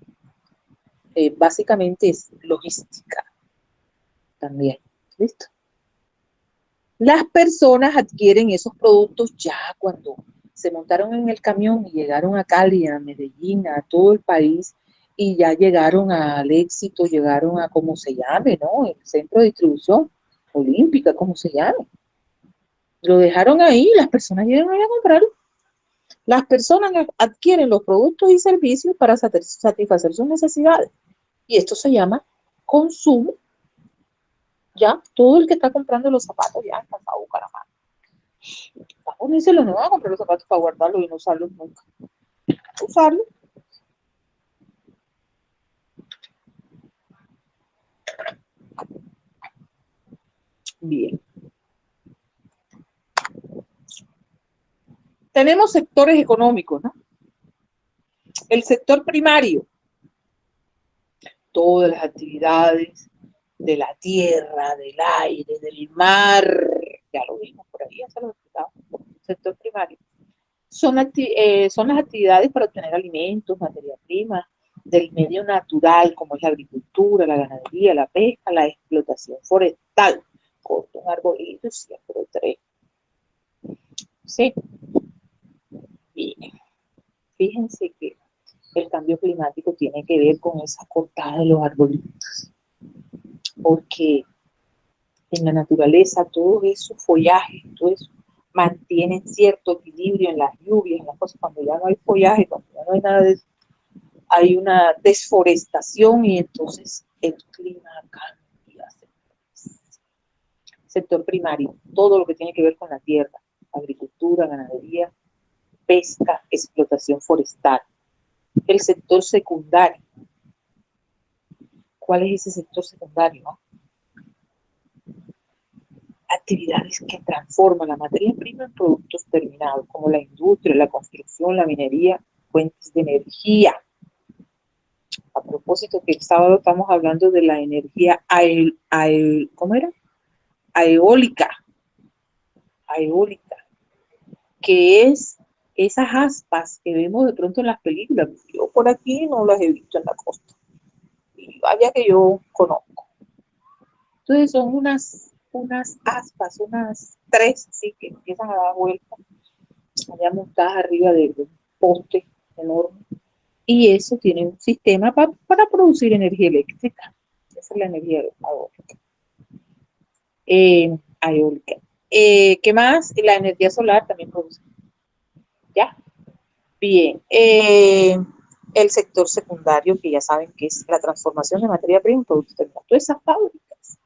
básicamente es logística también. ¿Listo? Las personas adquieren esos productos ya cuando se montaron en el camión y llegaron a Cali, a Medellín, a todo el país, y ya llegaron al éxito, llegaron a como se llame, ¿no? El centro de distribución olímpica, como se llame. Lo dejaron ahí, las personas llegan a comprarlo. Las personas adquieren los productos y servicios para satisfacer sus necesidades. Y esto se llama consumo. Ya, todo el que está comprando los zapatos ya está a buscar a mano. Vamos, dice, no van a comprar los zapatos para guardarlos y no usarlos nunca. Usarlos. Bien. Tenemos sectores económicos, ¿no? El sector primario, todas las actividades de la tierra, del aire, del mar, ya lo vimos por ahí, ya se lo he explicado. Sector primario. Son las actividades para obtener alimentos, materia prima, del medio natural, como es la agricultura, la ganadería, la pesca, la explotación forestal. Corto un arbolito y siembro tres. Sí. Bien. Fíjense que el cambio climático tiene que ver con esa cortada de los arbolitos, porque en la naturaleza todo eso, follaje, todo eso, mantiene cierto equilibrio en las lluvias, en las cosas. Cuando ya no hay follaje, cuando ya no hay nada de eso, hay una desforestación y entonces el clima cambia. Sector primario, todo lo que tiene que ver con la tierra, agricultura, ganadería, pesca, explotación forestal. El sector secundario. ¿Cuál es ese sector secundario? ¿No? Actividades que transforman la materia prima en productos terminados, como la industria, la construcción, la minería, fuentes de energía. A propósito que el sábado estamos hablando de la energía ¿cómo era? Eólica, que es esas aspas que vemos de pronto en las películas. Yo por aquí no las he visto en la costa. Y vaya que yo conozco. Entonces son unas aspas, unas tres, sí, que empiezan a dar vueltas, allá montadas arriba de un poste enorme. Y eso tiene un sistema para producir energía eléctrica. Esa es la energía eólica. ¿Qué más? La energía solar también produce. ¿Ya? Bien. El sector secundario, que ya saben que es la transformación de materia prima en productos terminados. Todas esas fábricas.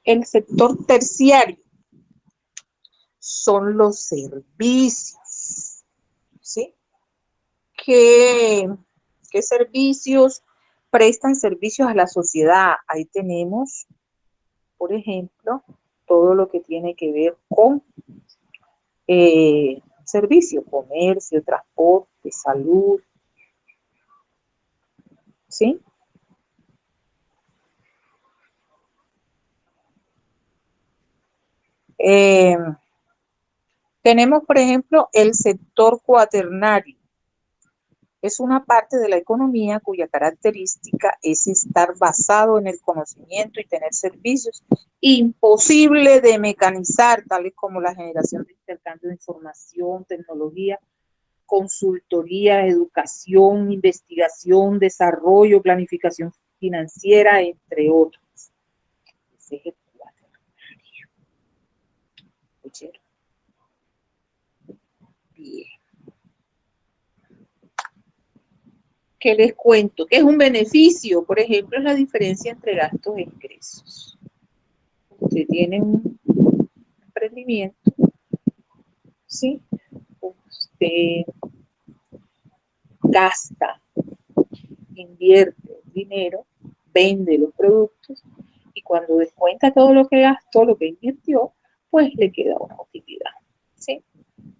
El sector terciario son los servicios. ¿Sí? ¿Qué servicios prestan servicios a la sociedad? Ahí tenemos, por ejemplo, todo lo que tiene que ver con servicio, comercio, transporte, salud, ¿sí? Tenemos, por ejemplo, el sector cuaternario. Es una parte de la economía cuya característica es estar basado en el conocimiento y tener servicios imposible de mecanizar, tales como la generación de intercambio de información, tecnología, consultoría, educación, investigación, desarrollo, planificación financiera, entre otros. Ese es el cuaternario. Bien. ¿Qué les cuento? ¿Qué es un beneficio? Por ejemplo, es la diferencia entre gastos e ingresos. Usted tiene un emprendimiento, ¿sí? Usted gasta, invierte dinero, vende los productos y cuando descuenta todo lo que gastó, lo que invirtió, pues le queda una utilidad, ¿sí?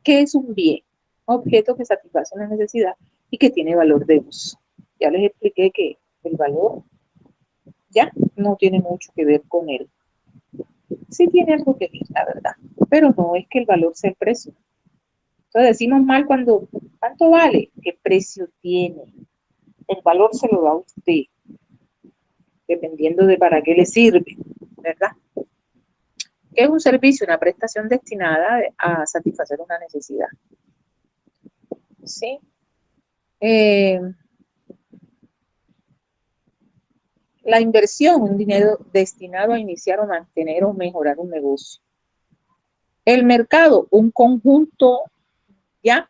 ¿Qué es un bien? Un objeto que satisface una necesidad y que tiene valor de uso. Ya les expliqué que el valor ya no tiene mucho que ver con él. Sí tiene algo que ver, la verdad, pero no es que el valor sea el precio. Entonces decimos mal cuando, ¿cuánto vale? ¿Qué precio tiene? El valor se lo da a usted, dependiendo de para qué le sirve, ¿verdad? ¿Qué es un servicio? Una prestación destinada a satisfacer una necesidad. ¿Sí? La inversión, un dinero destinado a iniciar o mantener o mejorar un negocio. El mercado, un conjunto, ¿ya?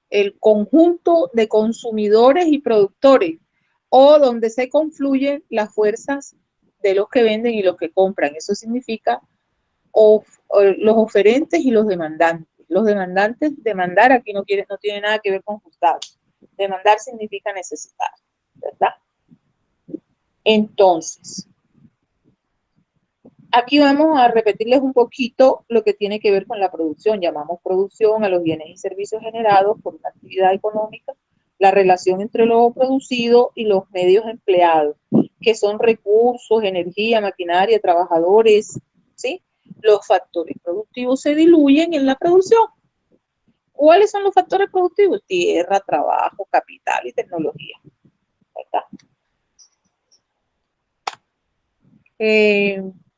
El conjunto de consumidores y productores, o donde se confluyen las fuerzas de los que venden y los que compran. Eso significa los oferentes y los demandantes. Los demandantes, demandar aquí no tiene nada que ver con juzgar. Demandar significa necesitar, ¿verdad? Entonces, aquí vamos a repetirles un poquito lo que tiene que ver con la producción. Llamamos producción a los bienes y servicios generados por una actividad económica, la relación entre lo producido y los medios empleados, que son recursos, energía, maquinaria, trabajadores, ¿sí? Los factores productivos se diluyen en la producción. ¿Cuáles son los factores productivos? Tierra, trabajo, capital y tecnología, ¿verdad?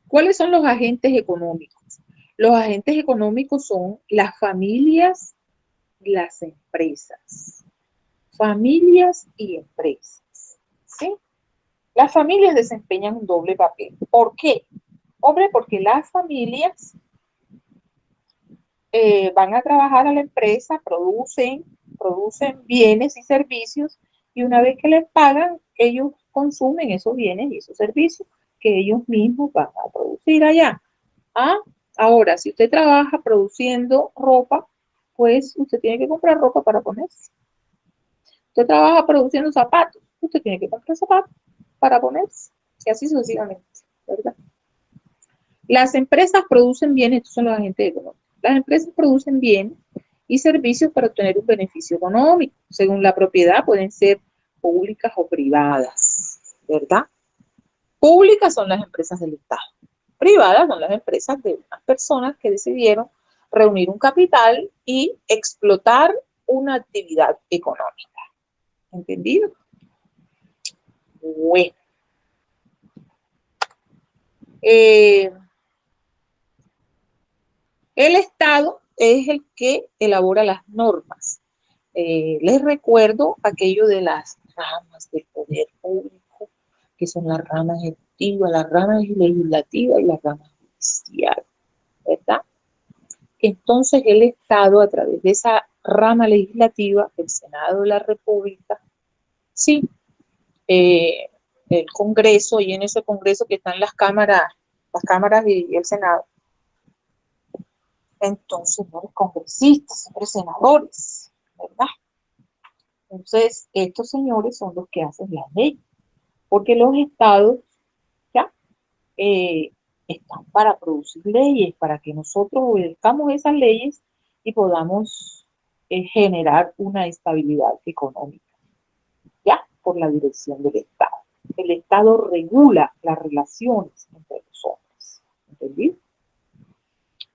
¿Cuáles son los agentes económicos? Los agentes económicos son las familias, las empresas. Familias y empresas, ¿sí? Las familias desempeñan un doble papel. ¿Por qué? Hombre, porque las familias van a trabajar a la empresa, producen bienes y servicios y una vez que les pagan, ellos consumen esos bienes y esos servicios que ellos mismos van a producir allá. Ah, ahora, si usted trabaja produciendo ropa, pues usted tiene que comprar ropa para ponerse. Usted trabaja produciendo zapatos, usted tiene que comprar zapatos para ponerse. Y así sucesivamente, ¿verdad? Las empresas producen bienes, estos son los agentes económicos. Las empresas producen bienes y servicios para obtener un beneficio económico. Según la propiedad, pueden ser públicas o privadas, ¿verdad? Públicas son las empresas del Estado. Privadas son las empresas de unas personas que decidieron reunir un capital y explotar una actividad económica. ¿Entendido? Bueno. El Estado es el que elabora las normas. Les recuerdo aquello de las ramas del poder público, que son las ramas ejecutivas, las ramas legislativas y las ramas judiciales, ¿verdad? Entonces el Estado, a través de esa rama legislativa, el Senado de la República, sí, el Congreso, y en ese Congreso que están las cámaras y el Senado, entonces señores congresistas, señores senadores, ¿verdad? Entonces, estos señores son los que hacen la ley, porque los estados ya están para producir leyes, para que nosotros obedezcamos esas leyes y podamos generar una estabilidad económica, ya por la dirección del Estado. El Estado regula las relaciones entre los hombres, ¿entendido?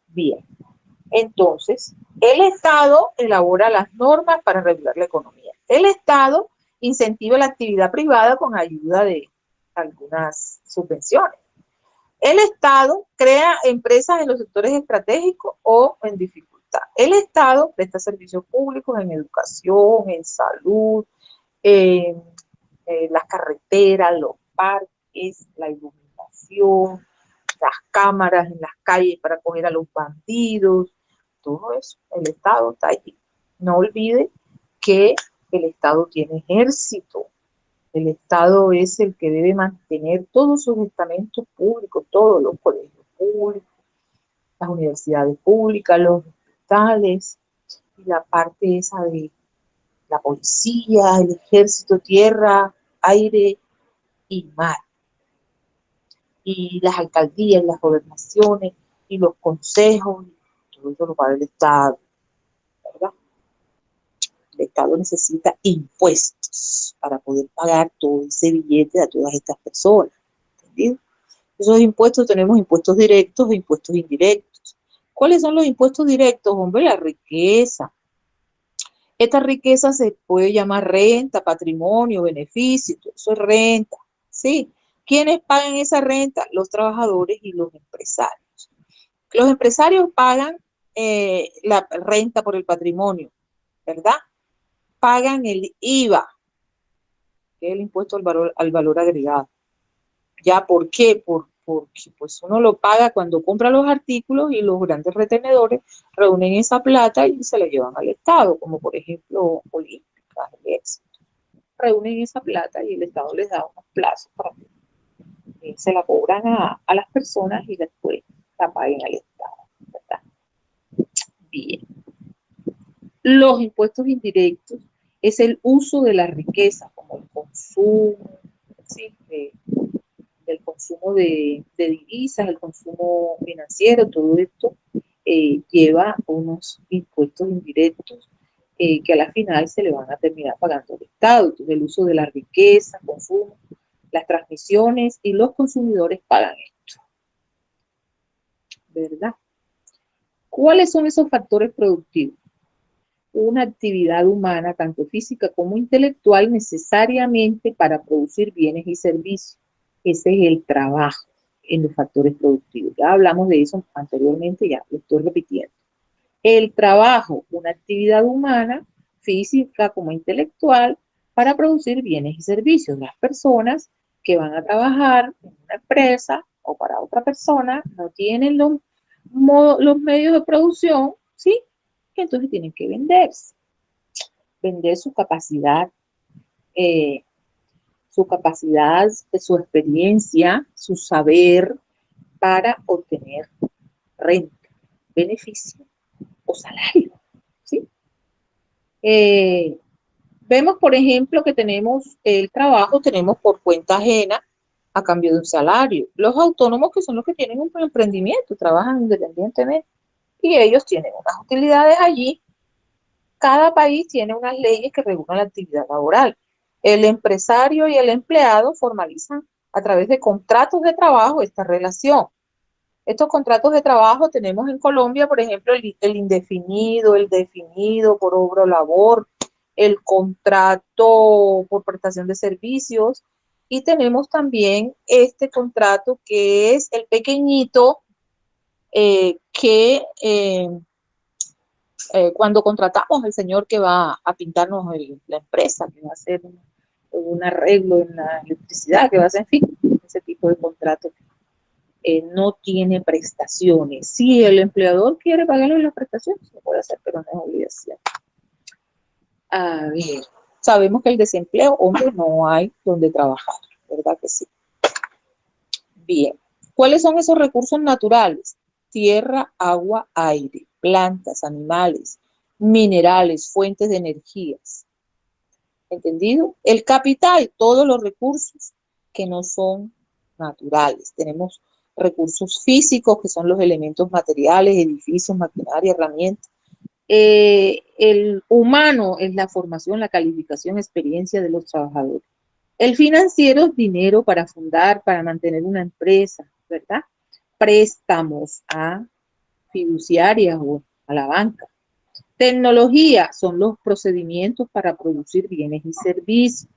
Bien, entonces, el Estado elabora las normas para regular la economía. El Estado incentiva la actividad privada con ayuda de algunas subvenciones. El Estado crea empresas en los sectores estratégicos o en dificultad. El Estado presta servicios públicos en educación, en salud, en las carreteras, los parques, la iluminación, las cámaras en las calles para coger a los bandidos, todo eso. El Estado está ahí. No olvide que el Estado tiene ejército. El Estado es el que debe mantener todos sus estamentos públicos, todos los colegios públicos, las universidades públicas, los hospitales, y la parte esa de la policía, el ejército, tierra, aire y mar. Y las alcaldías, las gobernaciones y los consejos, todo eso lo paga el Estado, ¿verdad? El Estado necesita impuestos para poder pagar todo ese billete a todas estas personas, ¿entendido? Esos impuestos, tenemos impuestos directos e impuestos indirectos. ¿Cuáles son los impuestos directos? Hombre, la riqueza. Esta riqueza se puede llamar renta, patrimonio, beneficio, eso es renta, ¿sí? ¿Quiénes pagan esa renta? Los trabajadores y los empresarios. Los empresarios pagan la renta por el patrimonio, ¿verdad? Pagan el IVA, que es el impuesto al valor agregado. ¿Ya por qué? Porque pues uno lo paga cuando compra los artículos y los grandes retenedores reúnen esa plata y se la llevan al Estado, como por ejemplo Olímpicas, el Éxito. Reúnen esa plata y el Estado les da unos plazos para que se la cobran a las personas y después la paguen al Estado, ¿verdad? Bien. Los impuestos indirectos es el uso de la riqueza, como el consumo, ¿sí? El consumo de divisas, el consumo financiero, todo esto lleva unos impuestos indirectos que a la final se le van a terminar pagando al Estado. Entonces, el uso de la riqueza, consumo, las transmisiones y los consumidores pagan esto, ¿verdad? ¿Cuáles son esos factores productivos? Una actividad humana, tanto física como intelectual, necesariamente para producir bienes y servicios. Ese es el trabajo en los factores productivos. Ya hablamos de eso anteriormente, ya lo estoy repitiendo. El trabajo, una actividad humana, física como intelectual, para producir bienes y servicios. Las personas que van a trabajar en una empresa o para otra persona no tienen los medios de producción, ¿sí? Entonces tienen que venderse, vender eh, su capacidad, su experiencia, su saber para obtener renta, beneficio o salario, ¿sí? Vemos, por ejemplo, que tenemos el trabajo, tenemos por cuenta ajena a cambio de un salario. Los autónomos, que son los que tienen un emprendimiento, trabajan independientemente y ellos tienen unas utilidades allí. Cada país tiene unas leyes que regulan la actividad laboral. El empresario y el empleado formalizan a través de contratos de trabajo esta relación. Estos contratos de trabajo tenemos en Colombia, por ejemplo, el indefinido, el definido por obra o labor, el contrato por prestación de servicios y tenemos también este contrato que es el pequeñito cuando contratamos al señor que va a pintarnos la empresa, que va a hacer un arreglo en la electricidad, que va a hacer, en fin, ese tipo de contrato no tiene prestaciones. Si el empleador quiere pagarle las prestaciones, lo puede hacer, pero no es obligación. A ver, sabemos que el desempleo, hombre, no hay donde trabajar, ¿verdad que sí? Bien, ¿cuáles son esos recursos naturales? Tierra, agua, aire, plantas, animales, minerales, fuentes de energías. ¿Entendido? El capital, todos los recursos que no son naturales. Tenemos recursos físicos, que son los elementos materiales, edificios, maquinaria, herramientas. El humano es la formación, la calificación, experiencia de los trabajadores. El financiero es dinero para fundar, para mantener una empresa, ¿verdad? Préstamos a fiduciarias o a la banca. Tecnología son los procedimientos para producir bienes y servicios.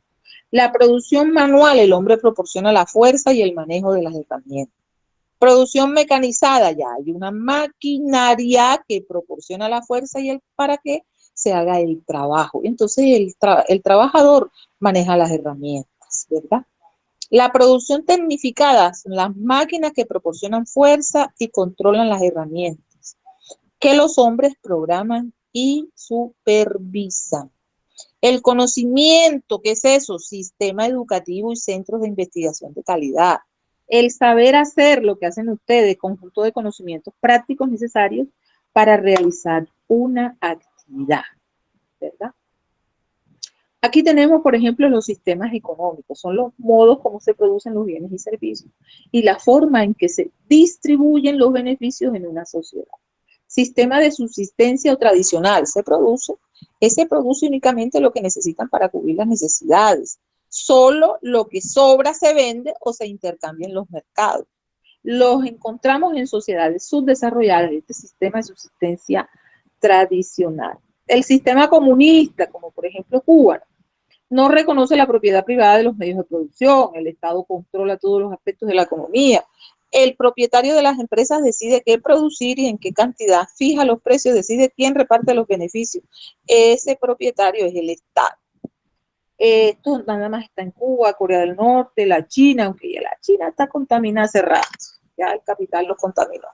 La producción manual, el hombre proporciona la fuerza y el manejo de las herramientas. Producción mecanizada, ya hay una maquinaria que proporciona la fuerza y el para que se haga el trabajo. Entonces el trabajador maneja las herramientas, ¿verdad? La producción tecnificada son las máquinas que proporcionan fuerza y controlan las herramientas, que los hombres programan y supervisan. El conocimiento, ¿qué es eso? Sistema educativo y centros de investigación de calidad. El saber hacer lo que hacen ustedes, conjunto de conocimientos prácticos necesarios para realizar una actividad, ¿verdad? Aquí tenemos, por ejemplo, los sistemas económicos, son los modos como se producen los bienes y servicios y la forma en que se distribuyen los beneficios en una sociedad. Sistema de subsistencia o tradicional, se produce únicamente lo que necesitan para cubrir las necesidades. Solo lo que sobra se vende o se intercambia en los mercados. Los encontramos en sociedades subdesarrolladas, este sistema de subsistencia tradicional. El sistema comunista, como por ejemplo Cuba, no reconoce la propiedad privada de los medios de producción, el Estado controla todos los aspectos de la economía, el propietario de las empresas decide qué producir y en qué cantidad, fija los precios, decide quién reparte los beneficios. Ese propietario es el Estado. Esto nada más está en Cuba, Corea del Norte, la China, aunque ya la China está contaminada hace rato, ya el capital los contaminó.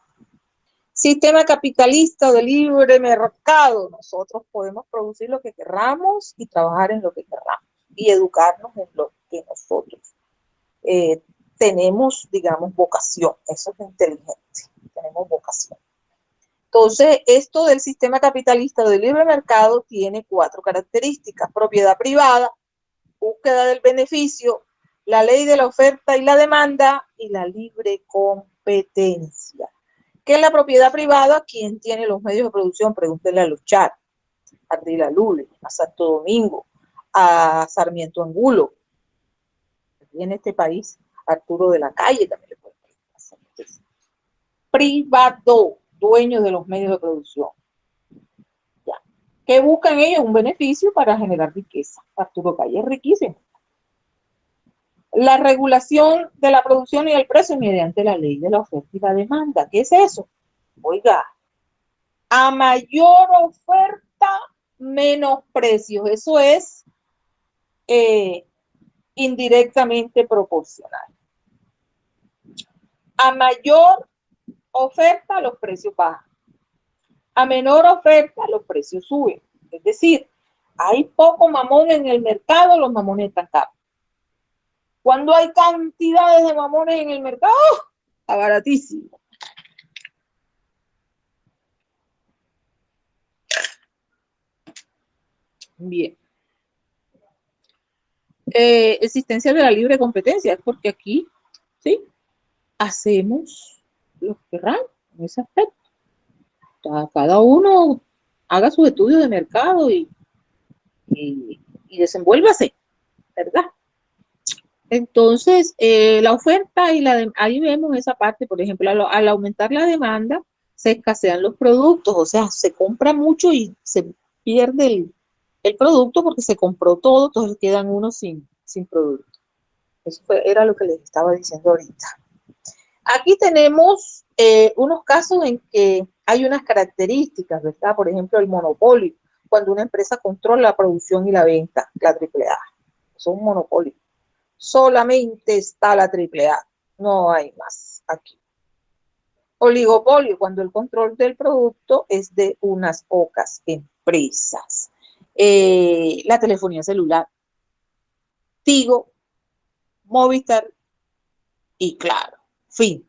Sistema capitalista o de libre mercado, nosotros podemos producir lo que querramos y trabajar en lo que querramos y educarnos en lo que nosotros tenemos, digamos, vocación. Eso es inteligente, tenemos vocación. Entonces, esto del sistema capitalista o de libre mercado tiene 4 características: propiedad privada, búsqueda del beneficio, la ley de la oferta y la demanda y la libre competencia. ¿Qué es la propiedad privada? ¿Quién tiene los medios de producción? Pregúntenle a los Char, a Ardila Lule, a Santo Domingo, a Sarmiento Angulo. Aquí en este país, Arturo de la Calle también le puede preguntar. Privado, dueño de los medios de producción. Ya. ¿Qué buscan ellos? Un beneficio para generar riqueza. Arturo Calle es riquísimo. La regulación de la producción y el precio mediante la ley de la oferta y la demanda. ¿Qué es eso? Oiga, a mayor oferta, menos precios. Eso es indirectamente proporcional. A mayor oferta, los precios bajan. A menor oferta, los precios suben. Es decir, hay poco mamón en el mercado, los mamones están caros. Cuando hay cantidades de mamones en el mercado, está baratísimo. Bien. Existencia de la libre competencia, porque aquí, ¿sí? Hacemos lo que querramos en ese aspecto. Cada uno haga sus estudios de mercado y desenvuélvase, ¿verdad? Entonces, la oferta y ahí vemos esa parte, por ejemplo, al aumentar la demanda, se escasean los productos, o sea, se compra mucho y se pierde el producto porque se compró todo, entonces quedan unos sin producto. Eso era lo que les estaba diciendo ahorita. Aquí tenemos unos casos en que hay unas características, ¿verdad? Por ejemplo, el monopolio, cuando una empresa controla la producción y la venta, la AAA. Es un monopolio. Solamente está la AAA, no hay más aquí. Oligopolio, cuando el control del producto es de unas pocas empresas. La telefonía celular, Tigo, Movistar y Claro. Fin.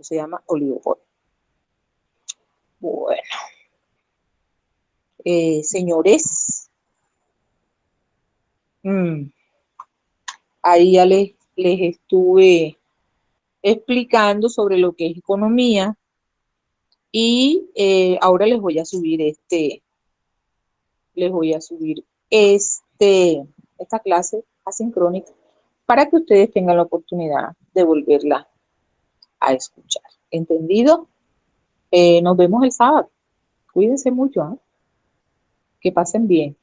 Se llama oligopolio. Bueno, señores, ahí ya les estuve explicando sobre lo que es economía y ahora les voy a subir esta clase asincrónica para que ustedes tengan la oportunidad de volverla a escuchar. ¿Entendido? Nos vemos el sábado. Cuídense mucho, ¿eh? Que pasen bien.